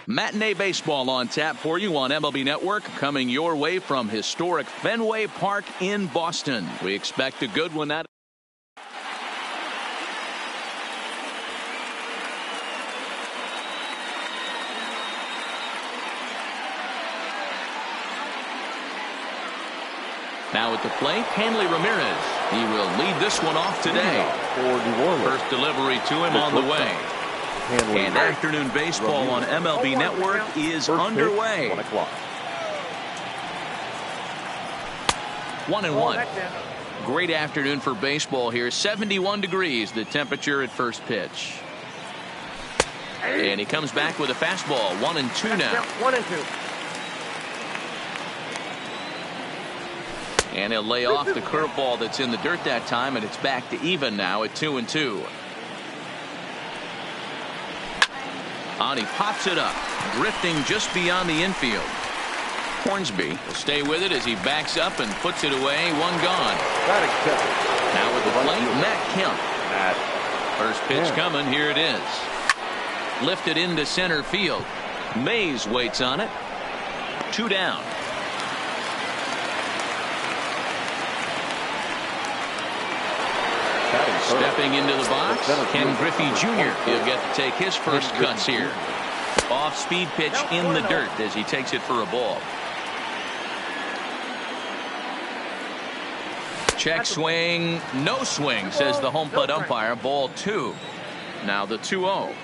[SPEAKER 1] Matinee baseball on tap for you on MLB Network, coming your way from historic Fenway Park in Boston. We expect a good one. Now at the plate, Hanley Ramirez. He will lead this one off today. First delivery to him on the way. And afternoon baseball on MLB Network is underway. 1-1. Great afternoon for baseball here. 71 degrees the temperature at first pitch. And he comes back with a fastball. 1-2 now.
[SPEAKER 4] 1-2.
[SPEAKER 1] And he'll lay off the curveball that's in the dirt that time, and it's back to even now at 2-2. On he pops it up, drifting just beyond the infield. Hornsby will stay with it as he backs up and puts it away. One gone. Now with the plate, Matt Kemp. First pitch coming. Here it is. Lifted into center field. Mays waits on it. 2 down. Stepping into the box, Ken Griffey Jr. He'll get to take his first cuts here. Off-speed pitch in the dirt as he takes it for a ball. Check swing, no swing, says the home plate umpire. Ball 2. Now the 2-0.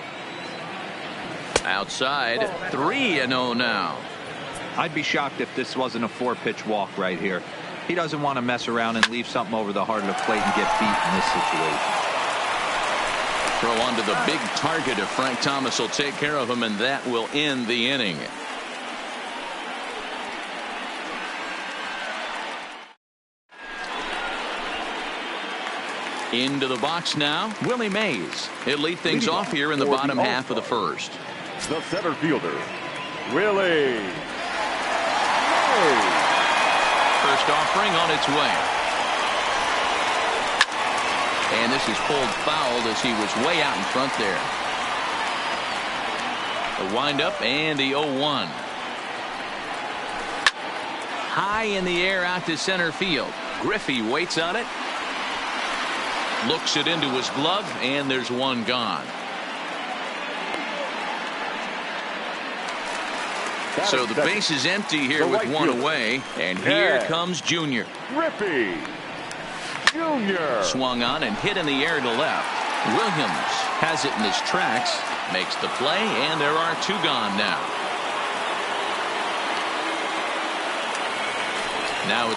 [SPEAKER 1] Outside, 3-0 now.
[SPEAKER 5] I'd be shocked if this wasn't a 4-pitch walk right here. He doesn't want to mess around and leave something over the heart of the plate and get beat in this situation.
[SPEAKER 1] Throw onto the big target if Frank Thomas will take care of him, and that will end the inning. Into the box now, Willie Mays. He'll lead things off here in the bottom half of the first.
[SPEAKER 2] The center fielder, Willie Mays.
[SPEAKER 1] First offering on its way. And this is pulled foul as he was way out in front there. The windup and the 0-1. High in the air out to center field. Griffey waits on it. Looks it into his glove, and there's one gone. So the base is empty here with one away, and here comes Junior.
[SPEAKER 2] Griffey Jr.
[SPEAKER 1] Swung on and hit in the air to left. Williams has it in his tracks, makes the play, and there are 2 gone now. Now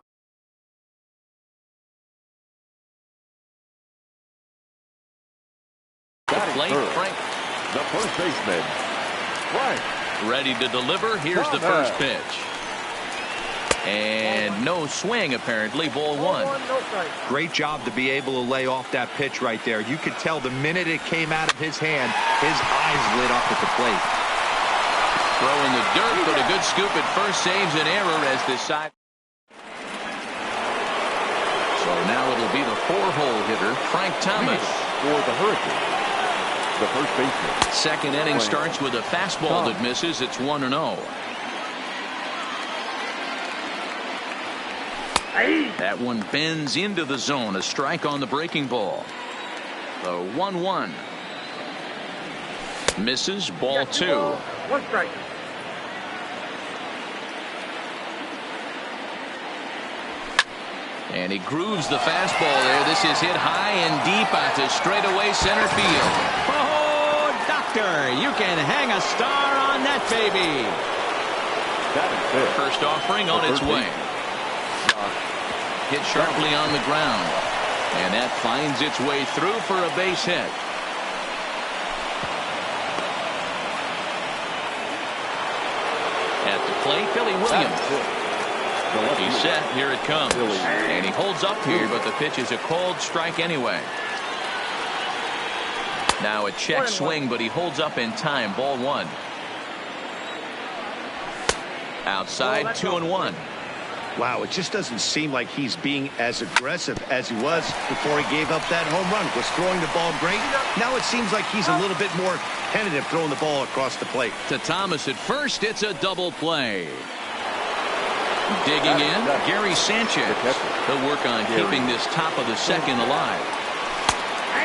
[SPEAKER 1] the plate, Frank.
[SPEAKER 2] The first baseman, Frank.
[SPEAKER 1] Ready to deliver. Here's the first pitch. And no swing, apparently. Ball 1.
[SPEAKER 5] Great job to be able to lay off that pitch right there. You could tell the minute it came out of his hand, his eyes lit up at the plate.
[SPEAKER 1] Throw in the dirt, but a good scoop at first saves an error as this side. So now it'll be the 4-hole hitter, Frank Thomas.
[SPEAKER 2] For the Hurricanes, the first baseman.
[SPEAKER 1] Second inning starts with a fastball that misses. It's 1-0. That one bends into the zone. A strike on the breaking ball. The 1-1. Misses. Ball 2.
[SPEAKER 4] 1 strike.
[SPEAKER 1] And he grooves the fastball there. This is hit high and deep out to straightaway center field.
[SPEAKER 6] Oh, doctor, you can hang a star on that baby.
[SPEAKER 1] First offering on its way. Hit sharply on the ground. And that finds its way through for a base hit. At the plate, Billy Williams. He's set. Here it comes. And he holds up here, but the pitch is a cold strike anyway. Now a check swing, but he holds up in time. Ball 1. Outside, 2-1.
[SPEAKER 3] Wow, it just doesn't seem like he's being as aggressive as he was before he gave up that home run. Was throwing the ball great. Now it seems like he's a little bit more tentative throwing the ball across the plate.
[SPEAKER 1] To Thomas at first, it's a double play. Digging in, Gary Sanchez. He'll work on keeping this top of the second alive.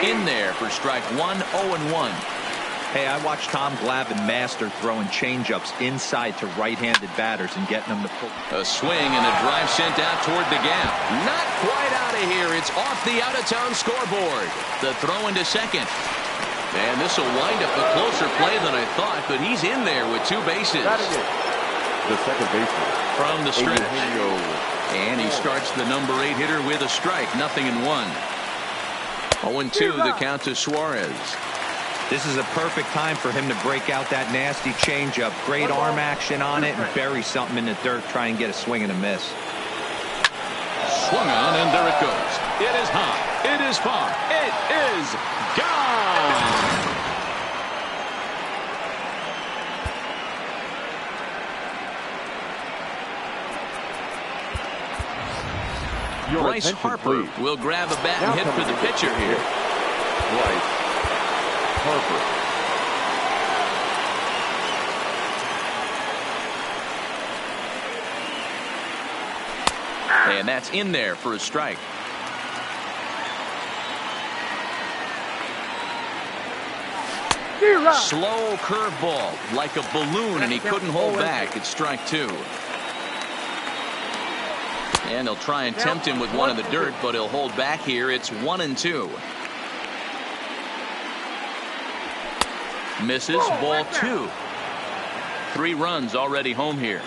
[SPEAKER 1] In there for strike one, 0-1.
[SPEAKER 5] Hey, I watched Tom Glavine master throwing changeups inside to right-handed batters and getting them to pull.
[SPEAKER 1] A swing and a drive sent out toward the gap. Not quite out of here. It's off the out-of-town scoreboard. The throw into second. And this will wind up a closer play than I thought, but he's in there with 2 bases.
[SPEAKER 2] The second baseman.
[SPEAKER 1] From the stretch. And he starts the number 8 hitter with a strike. 0-1. 0-2 the count to Suarez.
[SPEAKER 5] This is a perfect time for him to break out that nasty changeup. Great arm action on it and bury something in the dirt. Try and get a swing and a miss.
[SPEAKER 6] Swung on, and there it goes. It is high. It is far. It is
[SPEAKER 2] Your
[SPEAKER 1] Bryce
[SPEAKER 2] attention,
[SPEAKER 1] Harper
[SPEAKER 2] please.
[SPEAKER 1] will grab a bat and hit for the pitcher here.
[SPEAKER 2] Bryce Harper.
[SPEAKER 1] And that's in there for a strike. Slow curveball like a balloon, and he couldn't hold back. It's strike 2. And he'll try and tempt him with one in the dirt, but he'll hold back here. It's 1-2. Misses, ball 2. 3 runs already home here.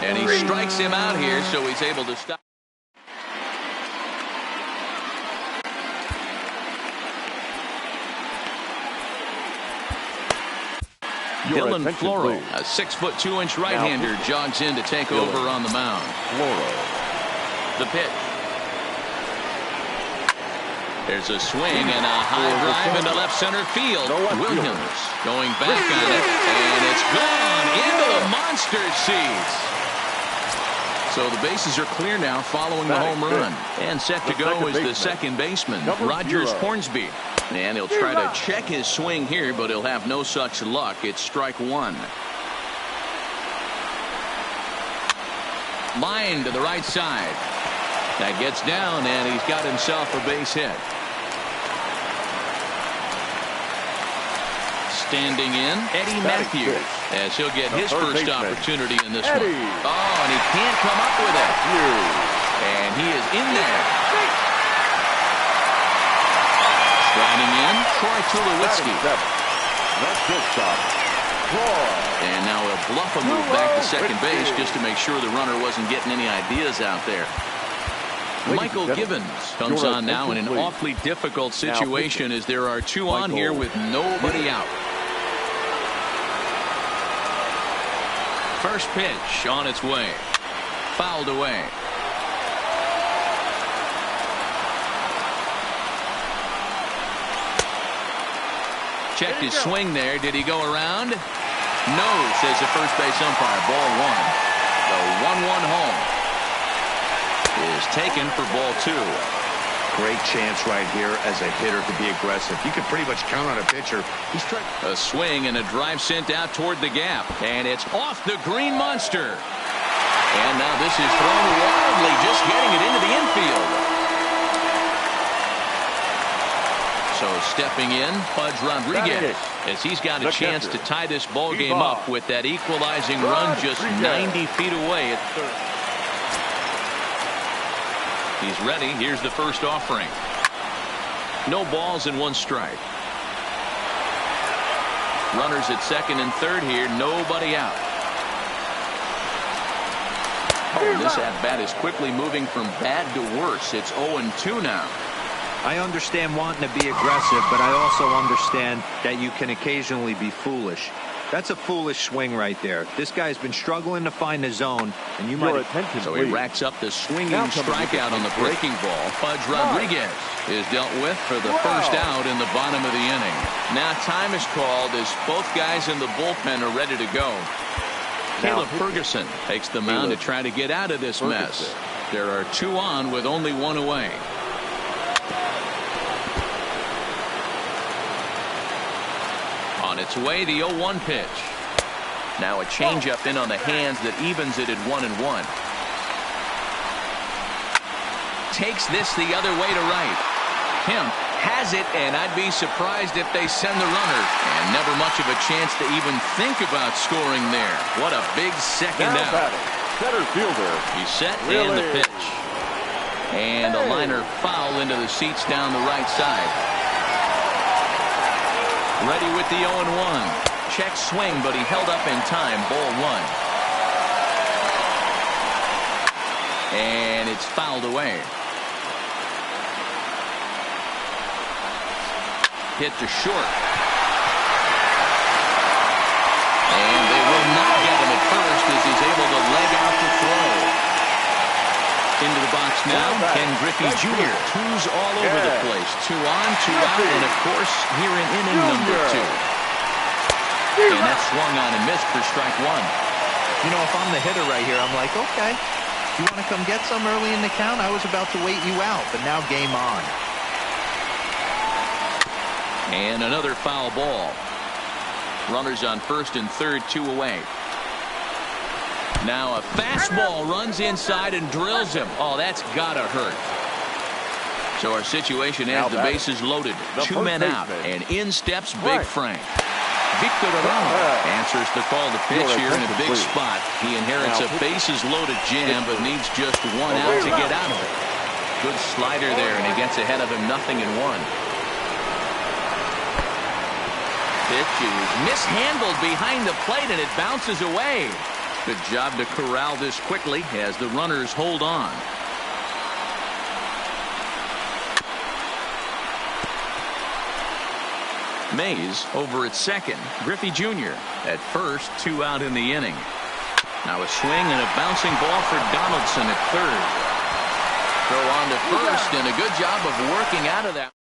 [SPEAKER 1] And he strikes him out here, so he's able to stop. Dylan Floro, a 6'2" right-hander, jogs in to take over on the mound. The pitch. There's a swing and a high drive into left center field. Williams going back on it, and it's gone into the monster seats. So the bases are clear now following the home run. And set to go is the second baseman, Rogers Hornsby. And he'll try to check his swing here, but he'll have no such luck. It's strike 1. Line to the right side. That gets down, and he's got himself a base hit. Standing in, Eddie Matthews, as he'll get his first opportunity in this one. Oh, and he can't come up with it. And he is in there. Striding in, Troy Tulowitzki. And now he'll bluff a move back to second base just to make sure the runner wasn't getting any ideas out there. Michael Givens comes on now in an awfully difficult situation as there are 2 on here with nobody out. First pitch on its way. Fouled away. Checked his swing there. Did he go around? No, says the first base umpire. Ball 1. The 1-1 home is taken for ball 2.
[SPEAKER 3] Great chance right here as a hitter to be aggressive. You can pretty much count on a pitcher. He's trying.
[SPEAKER 1] A swing and a drive sent out toward the gap. And it's off the green monster. And now this is thrown wildly, just getting it into the infield. So stepping in, Pudge Rodriguez, as he's got a chance to tie this ball game up with that equalizing run just 90 feet away at third. He's ready. Here's the first offering. No balls and 1 strike. Runners at second and third here. Nobody out. Oh, this at-bat is quickly moving from bad to worse. It's 0-2 now.
[SPEAKER 5] I understand wanting to be aggressive, but I also understand that you can occasionally be foolish. That's a foolish swing right there. This guy's been struggling to find the zone, and you might.
[SPEAKER 1] So he racks up the swinging strikeout on the breaking ball. Pudge Rodriguez is dealt with for the first out in the bottom of the inning. Now time is called as both guys in the bullpen are ready to go. Caleb Ferguson takes the mound to try to get out of this mess. There are 2 on with only 1 away. On its way, the 0-1 pitch. Now a changeup in on the hands that evens it at 1-1. Takes this the other way to right. Kemp has it, and I'd be surprised if they send the runner. And never much of a chance to even think about scoring there. What a big second out.
[SPEAKER 2] Center fielder.
[SPEAKER 1] He's set and the pitch. And a liner foul into the seats down the right side. Ready with the 0-1. Check swing, but he held up in time. Ball 1. And it's fouled away. Hit to short. And they will not get him at first as he's able to leg out the throw. Into the box now, Ken Griffey Jr. 2s all over the place. 2 on, 2 out, and of course, here in inning number 2. And that's swung on and missed for strike 1.
[SPEAKER 5] You know, if I'm the hitter right here, I'm like, okay, you want to come get some early in the count? I was about to wait you out, but now game on.
[SPEAKER 1] And another foul ball. Runners on first and third, 2 away. Now a fastball runs inside and drills him. Oh, that's gotta hurt. So our situation has the bases loaded. 2 men out, and in steps Big Frank. Victor Arano answers the call to pitch here in a big spot. He inherits a bases loaded jam, but needs just 1 out to get out of it. Good slider there, and he gets ahead of him 0-1. Pitch is mishandled behind the plate, and it bounces away. Good job to corral this quickly as the runners hold on. Mays over at second. Griffey Jr. at first. 2 out in the inning. Now a swing and a bouncing ball for Donaldson at third. Throw on to first, and a good job of working out of that.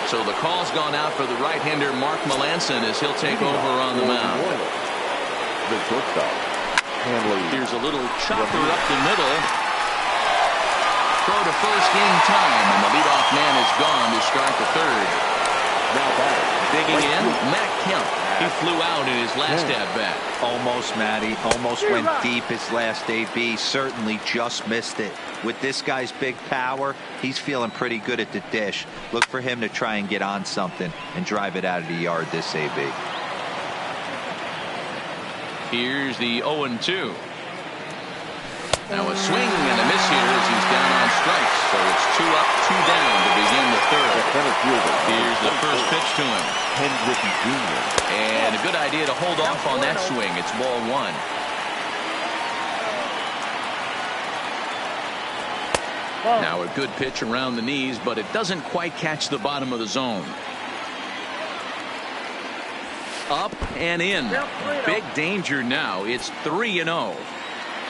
[SPEAKER 1] So the call's gone out for the right-hander Mark Melancon as he'll take over on the mound.
[SPEAKER 2] The shortstop.
[SPEAKER 1] Here's a little chopper up the middle. Throw to first in time, and the leadoff man is gone to start the third. Now digging in, Matt Kemp. He flew out in his last at-bat.
[SPEAKER 5] Almost, Matty. Almost went deep his last AB. Certainly just missed it. With this guy's big power, he's feeling pretty good at the dish. Look for him to try and get on something and drive it out of the yard this AB.
[SPEAKER 1] Here's the 0-2. Now a swing and a miss here as he's down on strikes. So it's 2 up, 2 down to begin the third. Here's the first pitch to him. And a good idea to hold off on that swing. It's ball 1. Now a good pitch around the knees, but it doesn't quite catch the bottom of the zone. Up and in. Big danger now. It's 3-0.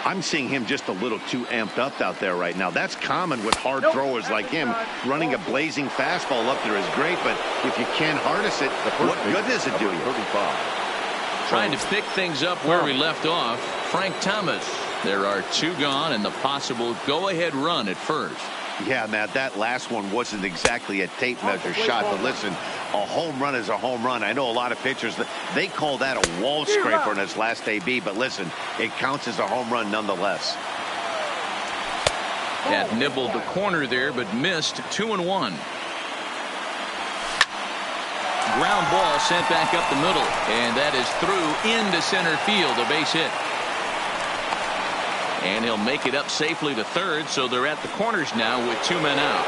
[SPEAKER 3] I'm seeing him just a little too amped up out there right now. That's common with hard throwers like him. Running a blazing fastball up there is great, but if you can't harness it, what good does it do you?
[SPEAKER 1] Trying to pick things up where we left off. Frank Thomas. There are 2 gone and the possible go-ahead run at first.
[SPEAKER 3] Yeah, Matt, that last one wasn't exactly a tape measure shot, but listen, a home run is a home run. I know a lot of pitchers, they call that a wall scraper in his last AB, but listen, it counts as a home run nonetheless.
[SPEAKER 1] Had nibbled the corner there, but missed. 2-1. ground ball sent back up the middle, and that is through into center field, a base hit. And he'll make it up safely to third, so they're at the corners now with 2 men out.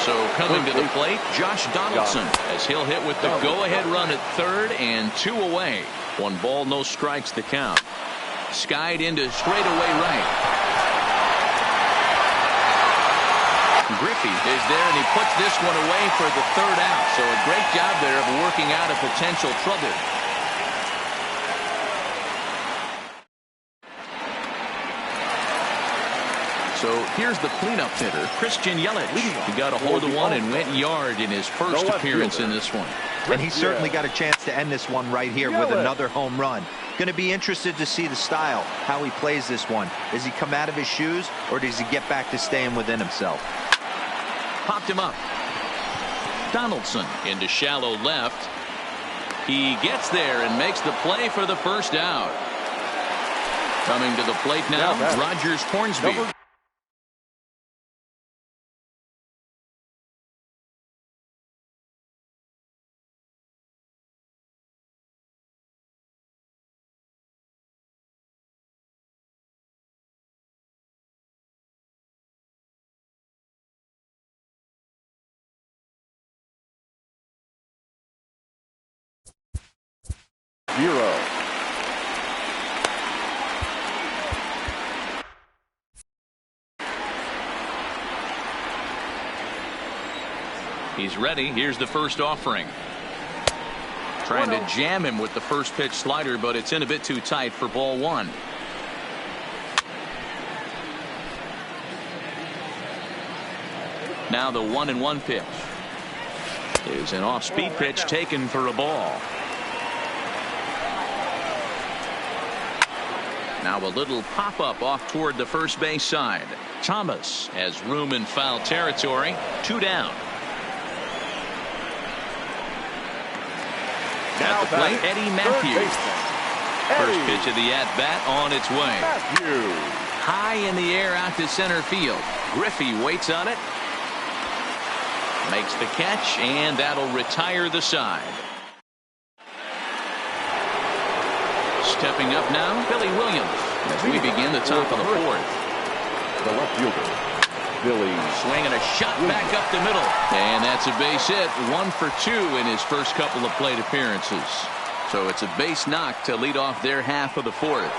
[SPEAKER 1] So coming to the plate, Josh Donaldson, as he'll hit with the go-ahead run at third and 2 away. 1 ball, no strikes to count. Skied into straightaway right. Griffey is there, and he puts this one away for the 3rd out. So a great job there of working out a potential trouble. So here's the cleanup hitter, Christian Yelich. He got a hold of one and went yard in his first appearance in this one.
[SPEAKER 5] And he's certainly got a chance to end this one right here with another home run. Going to be interested to see the style, how he plays this one. Does he come out of his shoes, or does he get back to staying within himself?
[SPEAKER 1] Popped him up. Donaldson into shallow left. He gets there and makes the play for the 1st out. Coming to the plate now, Rogers Hornsby. He's ready. Here's the first offering. Trying to jam him with the first pitch slider, but it's in a bit too tight for ball 1. Now the 1-1 pitch is an off-speed pitch taken for a ball. Now a little pop-up off toward the first base side. Thomas has room in foul territory. 2 down. At the plate, Eddie Matthews. First pitch of the at-bat on its way. High in the air out to center field. Griffey waits on it. Makes the catch, and that'll retire the side. Stepping up now, Billy Williams, as we begin the top of the 4th.
[SPEAKER 2] The left fielder, Billy.
[SPEAKER 1] Swinging a shot back up the middle. And that's a base hit. 1 for 2 in his first couple of plate appearances. So it's a base knock to lead off their half of the 4th.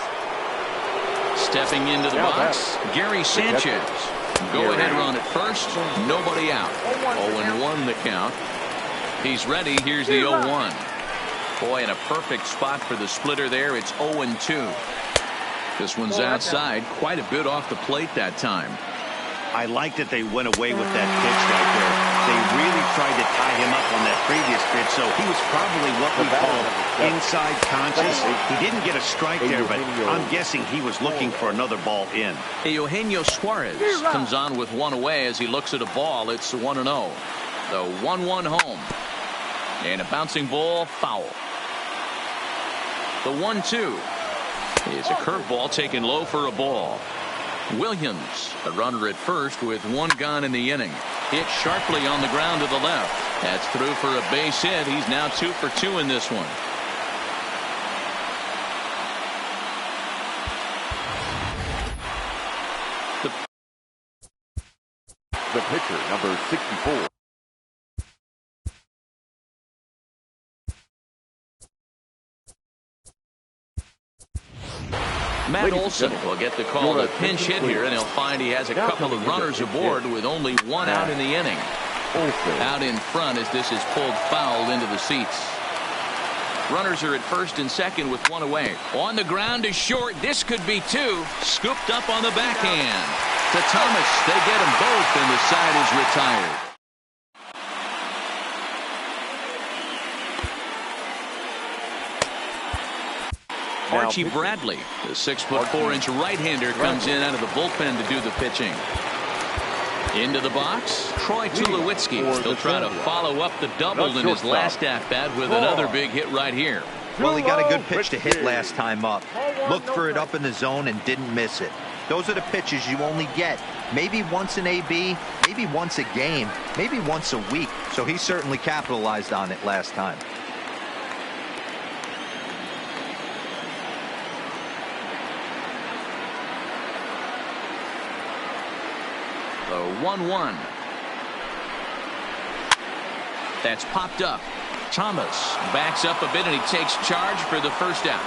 [SPEAKER 1] Stepping into the box, Gary Sanchez. Go ahead run at first. Nobody out. 0-1 the count. He's ready. Here's the 0-1. Boy, in a perfect spot for the splitter there. It's 0-2. This one's outside. Quite a bit off the plate that time.
[SPEAKER 3] I like that they went away with that pitch right there. They really tried to tie him up on that previous pitch, so he was probably what we call inside conscious. He didn't get a strike there, but I'm guessing he was looking for another ball in.
[SPEAKER 1] Eugenio Suarez comes on with 1 away as he looks at a ball. It's 1-0. The 1-1 home. And a bouncing ball, foul. The 1-2 is a curveball taken low for a ball. Williams, a runner at first with 1 gone in the inning. Hit sharply on the ground to the left. That's through for a base hit. He's now 2 for 2 in this one.
[SPEAKER 2] The pitcher, number 64.
[SPEAKER 1] Matt Olson will get the call to pinch hit here, and he'll find he has a couple of runners aboard with only 1 out in the inning. Out in front as this is pulled foul into the seats. Runners are at first and second with 1 away. On the ground is short. This could be 2. Scooped up on the backhand. To Thomas. They get them both, and the side is retired. Archie Bradley, the 6'4" right-hander, comes in out of the bullpen to do the pitching. Into the box, Troy Tulowitzki. He'll try to follow up the double in his last at-bat with another big hit right here.
[SPEAKER 5] Well, he got a good pitch to hit last time up. Looked for it up in the zone and didn't miss it. Those are the pitches you only get maybe once in AB, maybe once a game, maybe once a week. So he certainly capitalized on it last time.
[SPEAKER 1] The 1-1. That's popped up. Thomas backs up a bit and he takes charge for the first out.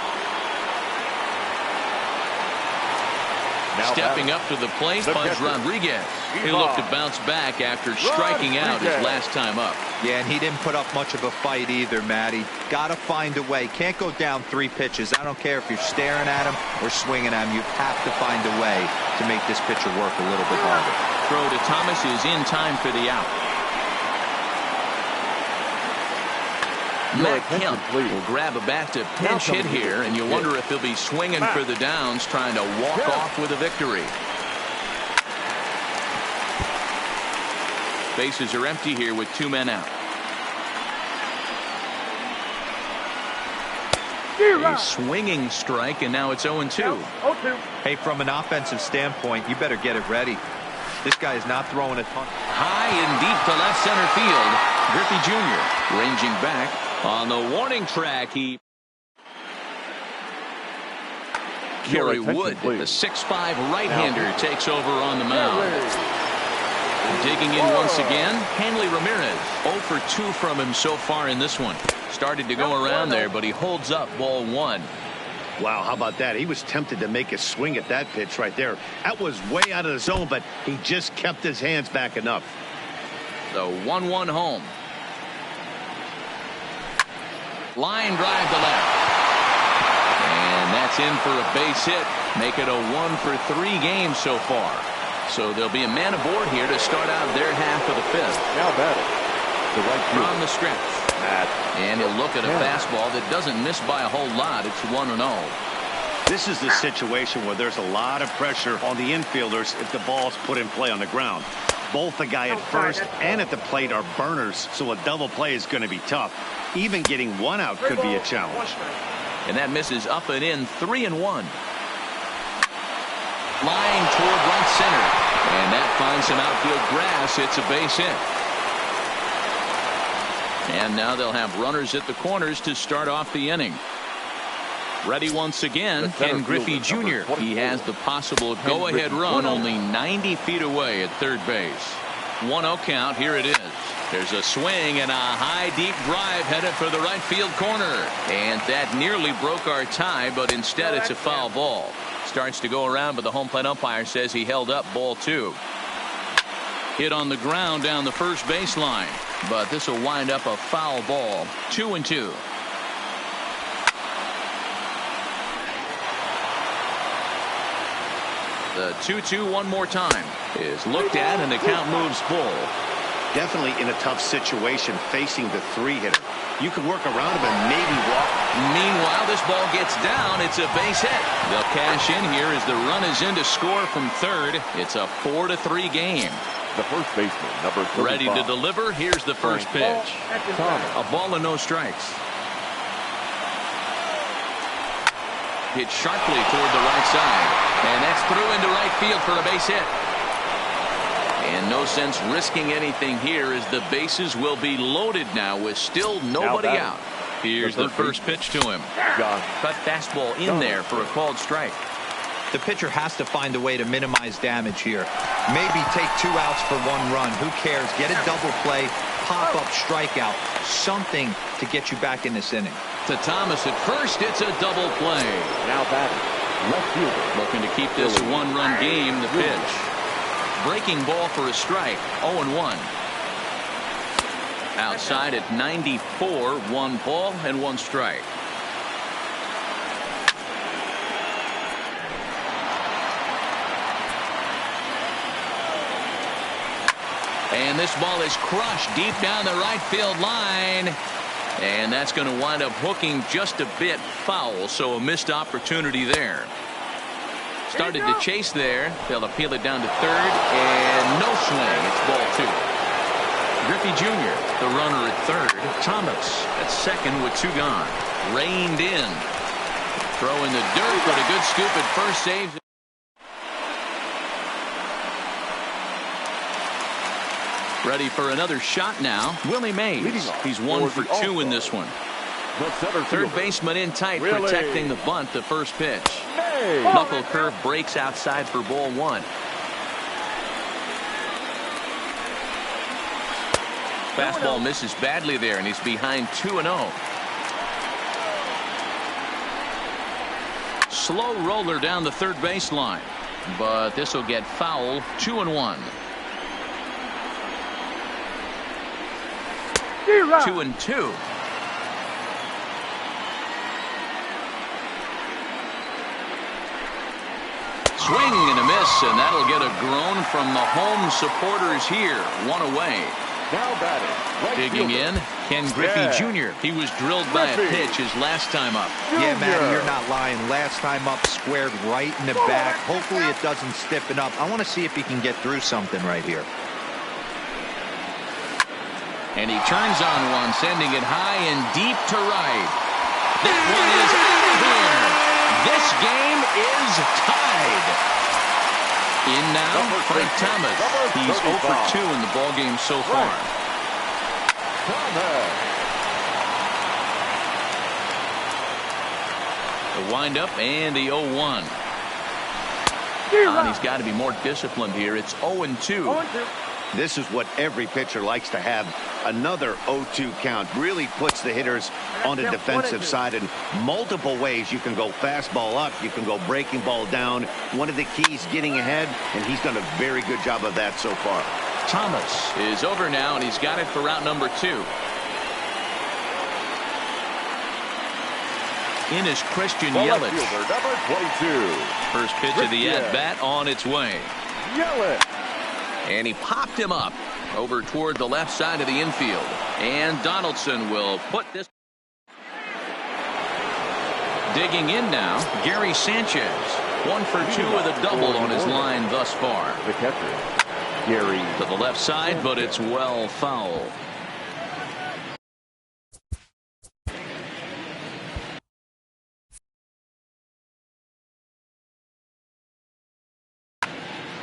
[SPEAKER 1] Stepping up to the plate was Rodriguez. He looked to bounce back after striking out his last time up.
[SPEAKER 5] Yeah, and he didn't put up much of a fight either, Matty. Got to find a way. Can't go down 3 pitches. I don't care if you're staring at him or swinging at him. You have to find a way to make this pitcher work a little bit harder.
[SPEAKER 1] Throw to Thomas is in time for the out. Matt Kemp will grab a bat to pinch hit here, and you wonder if he'll be swinging for the downs, trying to walk off with a victory. Bases are empty here with 2 men out. A swinging strike, and now it's 0-2.
[SPEAKER 5] Hey, from an offensive standpoint, you better get it ready. This guy is not throwing a ton.
[SPEAKER 1] High and deep to left center field. Griffey Jr. ranging back. On the warning track, Kerry Wood, the 6'5" right-hander, takes over on the mound. Digging in once again, Hanley Ramirez. 0 for 2 from him so far in this one. Started to go around there, but he holds up ball 1.
[SPEAKER 3] Wow, how about that? He was tempted to make a swing at that pitch right there. That was way out of the zone, but he just kept his hands back enough.
[SPEAKER 1] The 1-1 home. Line drive to left. And that's in for a base hit. Make it a 1 for 3 games so far. So there'll be a man aboard here to start out their half of the 5th.
[SPEAKER 2] Now batting, the right fielder.
[SPEAKER 1] From the stretch. And he'll look at a fastball that doesn't miss by a whole lot. It's 1-0.
[SPEAKER 3] This is the situation where there's a lot of pressure on the infielders if the ball's put in play on the ground. Both the guy at first and at the plate are burners, so a double play is going to be tough. Even getting 1 out could be a challenge.
[SPEAKER 1] And that misses up and in. 3-1. Line toward right center. And that finds some outfield grass. It's a base hit. And now they'll have runners at the corners to start off the inning. Ready once again, Ken Griffey Jr. He has the possible go-ahead run only 90 feet away at third base. 1-0 count. Here it is. There's a swing and a high deep drive headed for the right field corner. And that nearly broke our tie, but instead it's a foul ball. Starts to go around, but the home plate umpire says he held up ball 2. Hit on the ground down the first baseline, but this will wind up a foul ball. 2-2. The 2-2 one more time is looked at, and the count moves full.
[SPEAKER 3] Definitely in a tough situation facing the 3-hitter. You can work around him and maybe walk.
[SPEAKER 1] Meanwhile, this ball gets down. It's a base hit. They'll cash in here as the run is in to score from third. It's a 4-3 game.
[SPEAKER 2] The first baseman, number 35.
[SPEAKER 1] Ready to deliver. Here's the first pitch. A ball and no strikes. Hit sharply toward the right side. And that's through into right field for a base hit. And no sense risking anything here as the bases will be loaded now with still nobody out. Here's the first pitch to him. Cut fastball in there for a called strike.
[SPEAKER 5] The pitcher has to find a way to minimize damage here. Maybe take 2 outs for 1 run. Who cares? Get a double play, pop up strikeout, something to get you back in this inning.
[SPEAKER 1] To Thomas at first. It's a double play.
[SPEAKER 2] Now batting, left fielder.
[SPEAKER 1] Looking to keep this a 1-run game. The pitch. Breaking ball for a strike. 0-1. Outside at 94. 1 ball and 1 strike. And this ball is crushed deep down the right field line. And that's going to wind up hooking just a bit foul. So a missed opportunity there. Started to chase there. They'll appeal it down to third. And no swing. It's ball 2. Griffey Jr., the runner at third. Thomas at second with 2 gone. Reined in. Throw in the dirt, but a good scoop at first saves. Ready for another shot now. Willie Mays. He's 1 for 2 in this one. Third baseman in tight, protecting the bunt. The first pitch. Knuckle curve breaks outside for ball 1. Fastball misses badly there, and he's behind 2-0. Slow roller down the third baseline, but this will get foul. 2-1. 2-2. Swing and a miss, and that'll get a groan from the home supporters here. 1 away.
[SPEAKER 2] Now batting.
[SPEAKER 1] Digging in, Ken Griffey Jr. He was drilled by a pitch his last time up.
[SPEAKER 5] Yeah, Matty, you're not lying. Last time up, squared right in the back. Hopefully it doesn't stiffen up. I want to see if he can get through something right here.
[SPEAKER 1] And he turns on one, sending it high and deep to right. That one is out of here. This game is tied. In now, Frank Thomas. He's 0 for 2 in the ballgame so far. The windup and the 0-1. And he's got to be more disciplined here. It's 0-2.
[SPEAKER 3] This is what every pitcher likes to have. Another 0-2 count really puts the hitters on the defensive side in multiple ways. You can go fastball up, you can go breaking ball down. One of the keys, getting ahead, and he's done a very good job of that so far.
[SPEAKER 1] Thomas is over now, and he's got it for route number 2. In is Christian Yelich.
[SPEAKER 2] Number 22.
[SPEAKER 1] First pitch of the at-bat on its way.
[SPEAKER 2] Yelich.
[SPEAKER 1] And he popped him up over toward the left side of the infield. And Donaldson will put this. Digging in now, Gary Sanchez. 1 for 2 with a double on his line thus far.
[SPEAKER 2] The catcher, Gary.
[SPEAKER 1] To the left side, but it's well foul.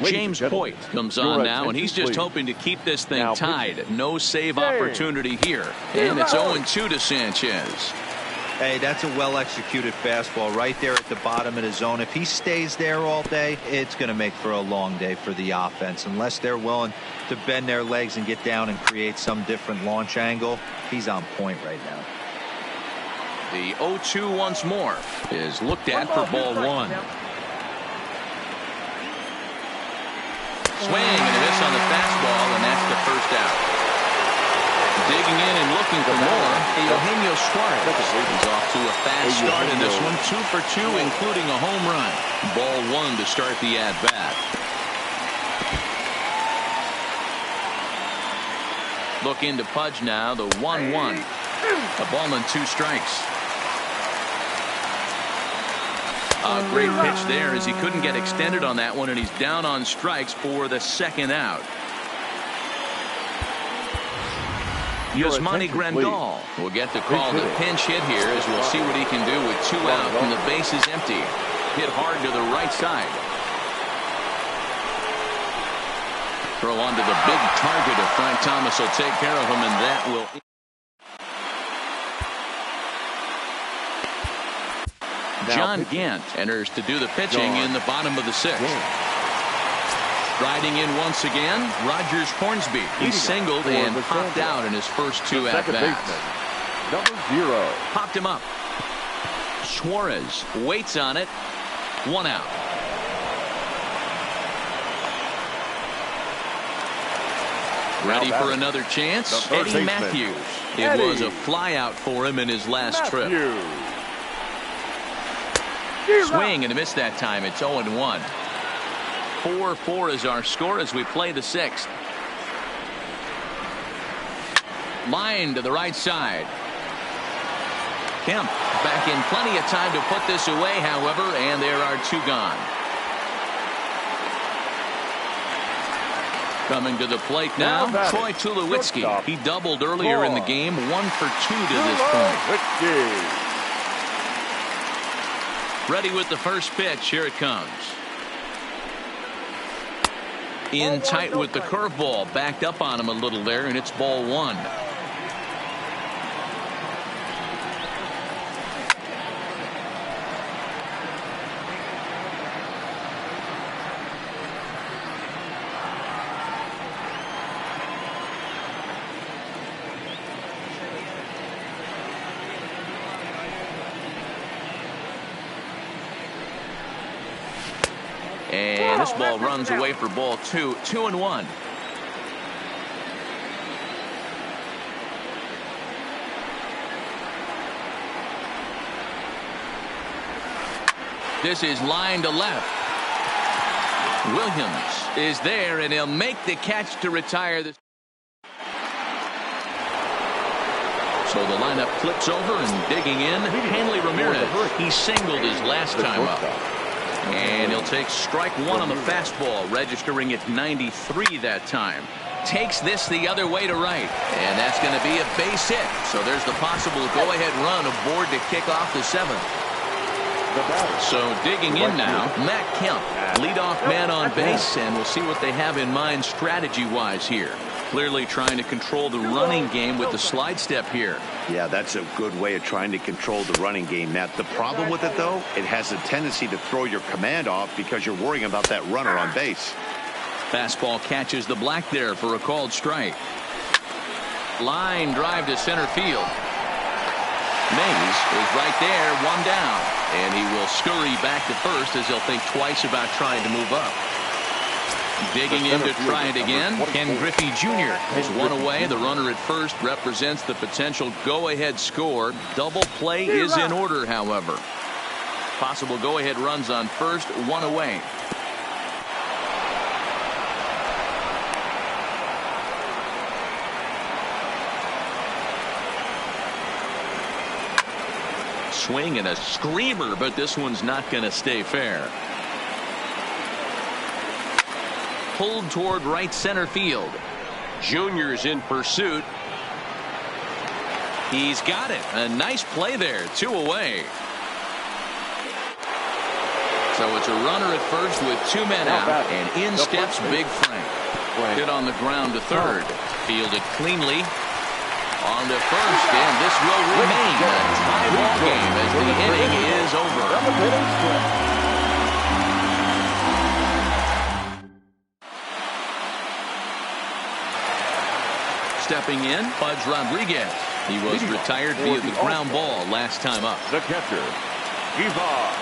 [SPEAKER 1] James Hoyt comes on now, and he's just hoping to keep this thing tied. No save opportunity here. And it's 0-2 to Sanchez.
[SPEAKER 5] Hey, that's a well-executed fastball right there at the bottom of the zone. If he stays there all day, it's going to make for a long day for the offense. Unless they're willing to bend their legs and get down and create some different launch angle, he's on point right now.
[SPEAKER 1] The 0-2 once more is looked at for ball 1. Swing and a miss on the fastball, and that's the first out. Digging in and looking for more, Eugenio Suarez. He's off to a fast start in this one. 2 for 2, including a home run. Ball 1 to start the at-bat. Look into Pudge now, the 1-1. A ball and 2 strikes. A great pitch there as he couldn't get extended on that one, and he's down on strikes for the second out. Yasmani Grandal will get the call. The pinch hit here as we'll see what he can do with 2 out and the base is empty. Hit hard to the right side. Throw onto the big target of Frank Thomas will take care of him, and that will. John Gant enters to do the pitching in the bottom of the 6th. Riding in once again, Rogers Hornsby. He singled and popped out in his first 2 at-bats.
[SPEAKER 2] Number 0.
[SPEAKER 1] Popped him up. Suarez waits on it. 1 out. Ready for another chance. Eddie Matthews. It was a fly out for him in his last trip. Swing and a miss that time. It's 0-1. 4-4 is our score as we play the 6th. Line to the right side. Kemp back in plenty of time to put this away, however, and there are 2 gone. Coming to the plate now, Troy Tulowitzki. He doubled earlier in the game. 1 for 2 to this point. Ready with the first pitch. Here it comes. In tight with the curveball. Backed up on him a little there, and it's ball one. And this ball runs away for ball two. 2-1. This is line to left. Williams is there, and he'll make the catch to retire this. So the lineup flips over, and digging in, Hanley Ramirez. He singled his last time up. And he'll take strike one on the fastball, registering at 93 that time. Takes this the other way to right, and that's going to be a base hit. So there's the possible go-ahead run aboard to kick off the seventh. So digging in now, Matt Kemp, leadoff man on base, and we'll see what they have in mind strategy-wise here. Clearly trying to control the running game with the slide step here.
[SPEAKER 3] Yeah, that's a good way of trying to control the running game, Matt. The problem with it, though, it has a tendency to throw your command off because you're worrying about that runner on base.
[SPEAKER 1] Fastball catches the black there for a called strike. Line drive to center field. Mays is right there, one down. And he will scurry back to first as he'll think twice about trying to move up. Digging in to try it again. Ken Griffey Jr. is one away. The runner at first represents the potential go-ahead score. Double play is in order, however. Possible go-ahead runs on first, one away. Swing and a screamer, but this one's not going to stay fair. Pulled toward right center field. Junior's in pursuit. He's got it. A nice play there. Two away. So it's a runner at first with two men out, and in steps Big Frank. Hit on the ground to third. Fielded cleanly. On to first, and this will remain a tie ball game as the inning is over. Stepping in, Pudge Rodriguez. He was retired via the ground ball last time up.
[SPEAKER 2] The catcher, Ivan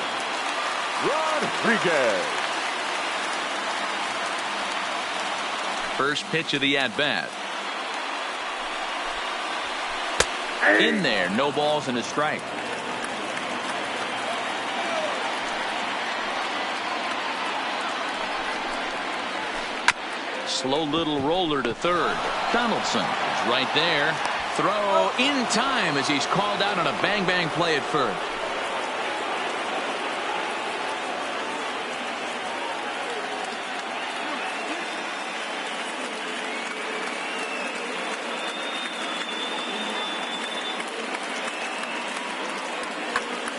[SPEAKER 2] Rodriguez.
[SPEAKER 1] First pitch of the at-bat. In there, no balls and a strike. Slow little roller to third. Donaldson is right there. Throw in time as he's called out on a bang-bang play at first.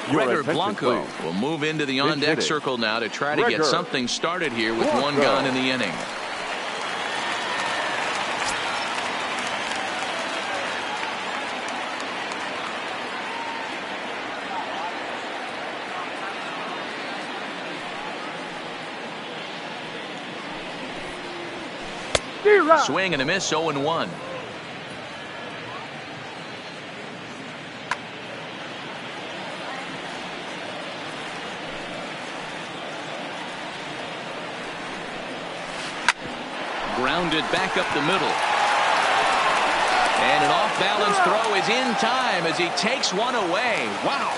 [SPEAKER 1] Gregor Blanco will move into the on-deck circle now to try to get something started here with one gone in the inning. Swing and a miss, 0-1. Grounded back up the middle. And an off-balance throw is in time as he takes one away. Wow.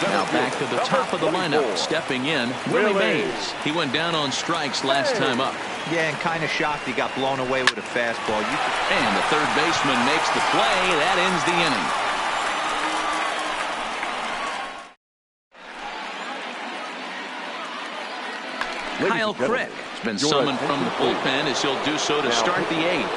[SPEAKER 1] Now back to the top of the lineup. Stepping in, Willie Mays. He went down on strikes last time up.
[SPEAKER 5] Yeah, and kind of shocked he got blown away with a fastball.
[SPEAKER 1] And the third baseman makes the play. That ends the inning. Kyle Crick has been summoned from the bullpen as he'll do so to start the eighth.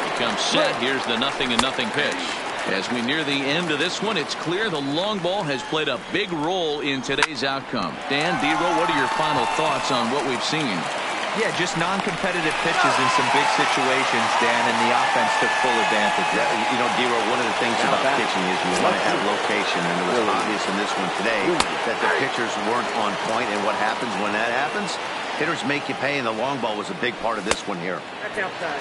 [SPEAKER 1] He comes set. Here's the 0-0 pitch. As we near the end of this one, it's clear the long ball has played a big role in today's outcome. Dan, D-Roll, what are your final thoughts on what we've seen?
[SPEAKER 5] Yeah, just non-competitive pitches in some big situations, Dan, and the offense took full advantage.
[SPEAKER 3] Yeah, you know, D-Row, one of the things about pitching is you want to have location, and it was obvious in this one today that the pitchers weren't on point, and what happens when that happens? Hitters make you pay, and the long ball was a big part of this one here.
[SPEAKER 4] That's outside.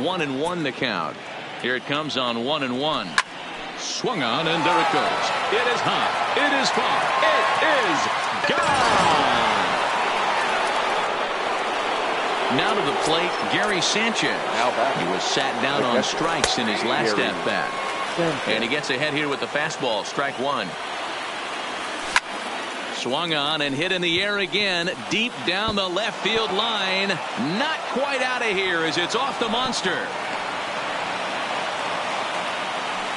[SPEAKER 1] 1-1 the count. Here it comes on 1-1. Swung on, and there it goes. It is high. It is far. It is gone. Now to the plate, Gary Sanchez. He was sat down on strikes in his last at-bat. And he gets ahead here with the fastball. Strike one. Swung on and hit in the air again. Deep down the left field line. Not quite out of here as it's off the monster.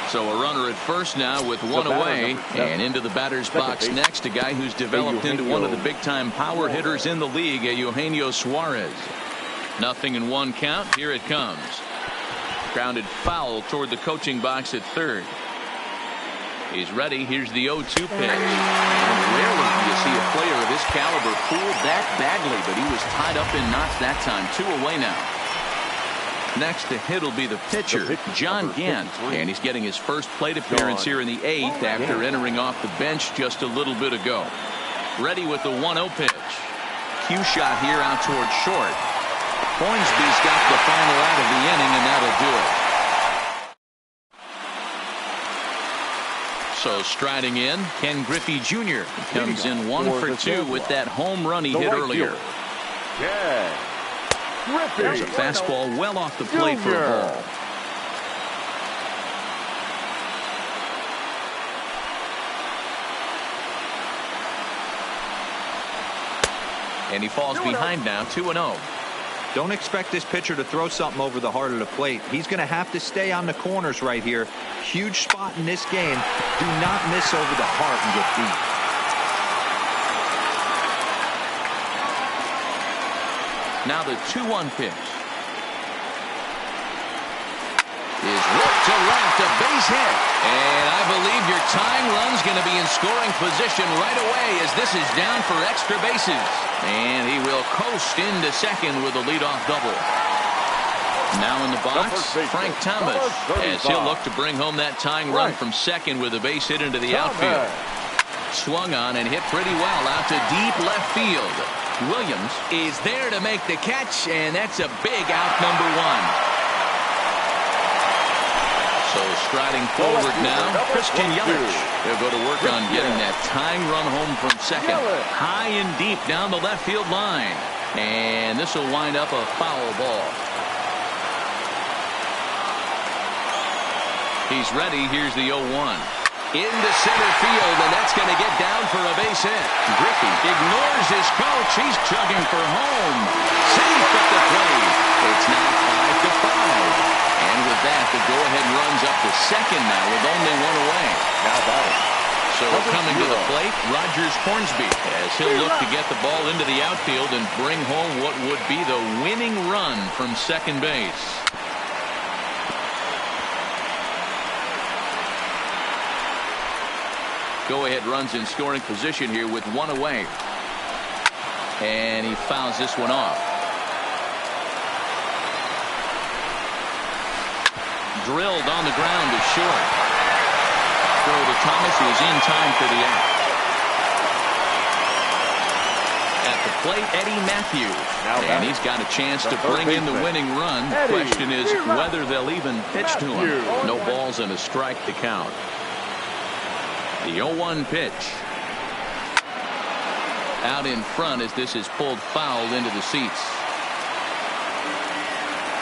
[SPEAKER 1] So a runner at first now with one away, and into the batter's box next, a guy who's developed into one of the big-time power hitters in the league, Eugenio Suarez. 0-1 count. Here it comes. Grounded foul toward the coaching box at third. He's ready. Here's the 0-2 pitch. And rarely do you see a player of his caliber fooled that badly, but he was tied up in knots that time. 2 away now. Next to hit will be the pitcher, John Gant, and he's getting his first plate appearance here in the 8th after entering off the bench just a little bit ago. Ready with the 1-0 pitch. Cue shot here out toward short. Hornsby's got the final out of the inning, and that'll do it. So striding in, Ken Griffey Jr. comes in 1 for 2 with that home run he hit earlier.
[SPEAKER 2] Yeah.
[SPEAKER 1] There's a fastball well off the plate for a ball. And he falls behind now, 2-0.
[SPEAKER 5] Don't expect this pitcher to throw something over the heart of the plate. He's going to have to stay on the corners right here. Huge spot in this game. Do not miss over the heart and get beat.
[SPEAKER 1] Now the 2-1 pitch is ripped to left, a base hit. And I believe your tying run's going to be in scoring position right away as this is down for extra bases. And he will coast into second with a leadoff double. Now in the box, Frank Thomas, as he'll look to bring home that tying run from second with a base hit into the outfield. Swung on and hit pretty well out to deep left field. Williams is there to make the catch, and that's a big out, number 1. So striding forward now, Christian Yelich. He'll go to work on getting that tying run home from second. High and deep down the left field line. And this will wind up a foul ball. He's ready. Here's the 0-1. Into center field, and that's going to get down for a base hit. Griffey ignores his coach. He's chugging for home. Safe at the plate. It's now 5-5. And with that, the go-ahead runs up to second now with only 1 away. Now batting. So coming to the plate, Rogers Hornsby, as he'll look to get the ball into the outfield and bring home what would be the winning run from second base. Go-ahead runs in scoring position here with 1 away. And he fouls this one off. Drilled on the ground to short. Throw to Thomas, who is in time for the out. At the plate, Eddie Matthews. And he's got a chance to bring in the winning run. The question is whether they'll even pitch to him. No balls and a strike to count. The 0-1 pitch. Out in front as this is pulled foul into the seats.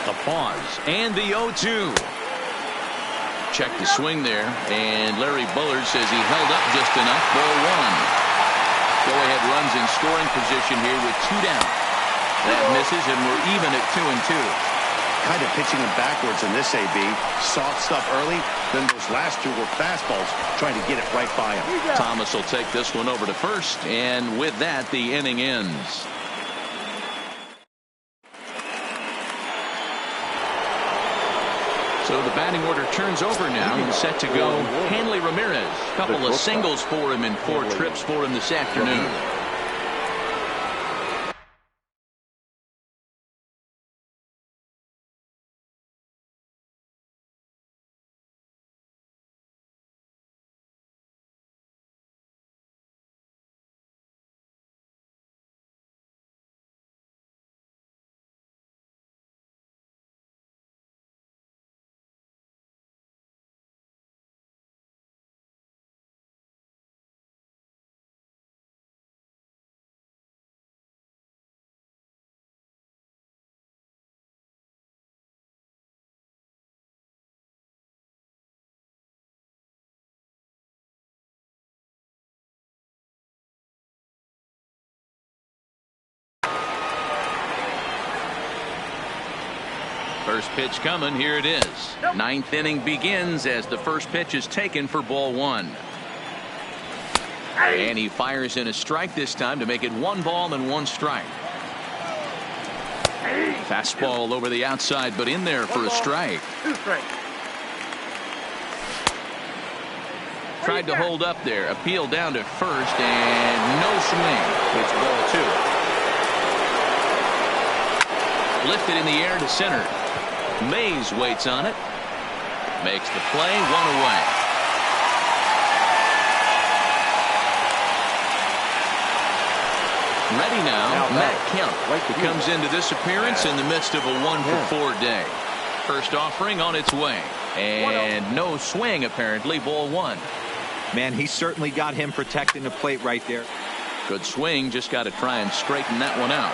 [SPEAKER 1] A pause. And the 0-2. Check the swing there, and Larry Bullard says he held up just enough. Ball 1. Go-ahead runs in scoring position here with 2 down. That misses, and we're even at 2-2.
[SPEAKER 3] Kind of pitching him backwards in this AB. Soft stuff early, then those last 2 were fastballs, trying to get it right by him.
[SPEAKER 1] Thomas will take this one over to first, and with that, the inning ends. So the batting order turns over now and set to go Hanley Ramirez. A couple of singles for him and 4 trips for him this afternoon. First pitch coming. Here it is. Ninth inning begins as the first pitch is taken for ball one. And he fires in a strike this time to make it 1 ball and 1 strike. Fastball over the outside, but in there for a strike.
[SPEAKER 4] 2 strikes.
[SPEAKER 1] Tried to hold up there. Appeal down to first, and no swing. It's ball 2. Lifted in the air to center. Mays waits on it. Makes the play. 1 away. Ready now, Matt Kemp. He comes into this appearance in the midst of a 1-for-4 day. First offering on its way. And no swing, apparently. Ball 1.
[SPEAKER 5] Man, he certainly got him protecting the plate right there.
[SPEAKER 1] Good swing. Just got to try and straighten that one out.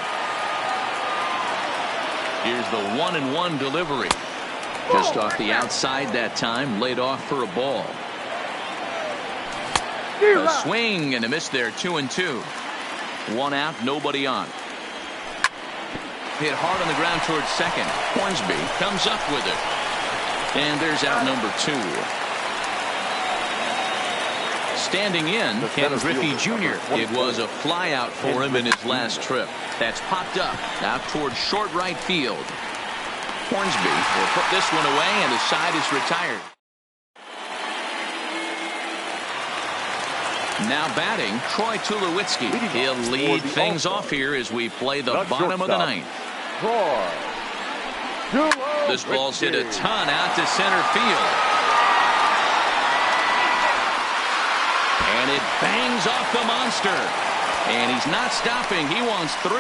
[SPEAKER 1] Here's the 1-1 delivery. Just off the outside that time. Laid off for a ball. A swing and a miss there. 2-2. 1 out, nobody on. Hit hard on the ground towards second. Hornsby comes up with it. And there's out number 2. Standing in, Ken Griffey Jr. It was a fly out for him in his last trip. That's popped up out towards short right field. Hornsby will put this one away, and the side is retired. Now batting, Troy Tulowitzki. He'll lead things off here as we play the bottom of the 9th. This ball's hit a ton out to center field. And it bangs off the monster. And he's not stopping. He wants 3.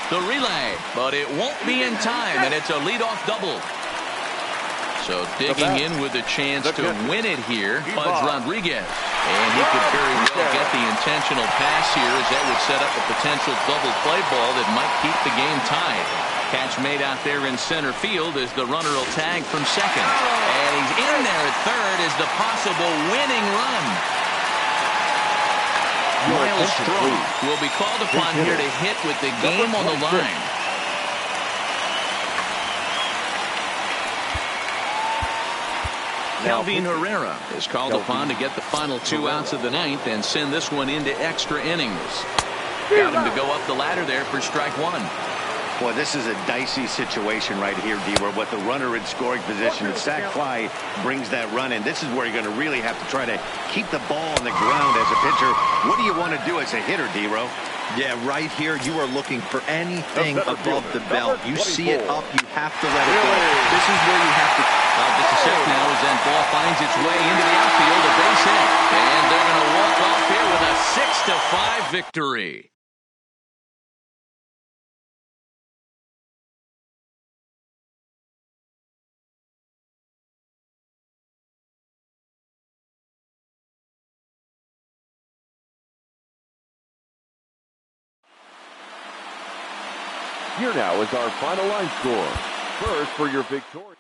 [SPEAKER 1] The relay. But it won't be in time, and it's a leadoff double. So digging in with a chance to win it here, Pudge Rodriguez. And he could very well get the intentional pass here, as that would set up a potential double play ball that might keep the game tied. Catch made out there in center field as the runner will tag from second. And he's in there at third as the possible winning run. Miles Strong will be called upon here to hit with the game on the line. Kelvin Herrera is called upon to get the final 2 outs of the 9th and send this one into extra innings. Got him to go up the ladder there for strike 1.
[SPEAKER 3] Boy, this is a dicey situation right here, D-Ware, with the runner in scoring position. And sac fly brings that run in. This is where you're going to really have to try to keep the ball on the ground as a pitcher. What do you want to do as a hitter, D-Ro?
[SPEAKER 5] Yeah, right here, you are looking for anything above the belt. You see it up, you have to let it go. This is where you have to...
[SPEAKER 1] Just a sec now as that ball finds its way into the outfield, a base hit. And they're going to walk off here with a 6-5 victory.
[SPEAKER 2] Here now is our final line score. First for your victory.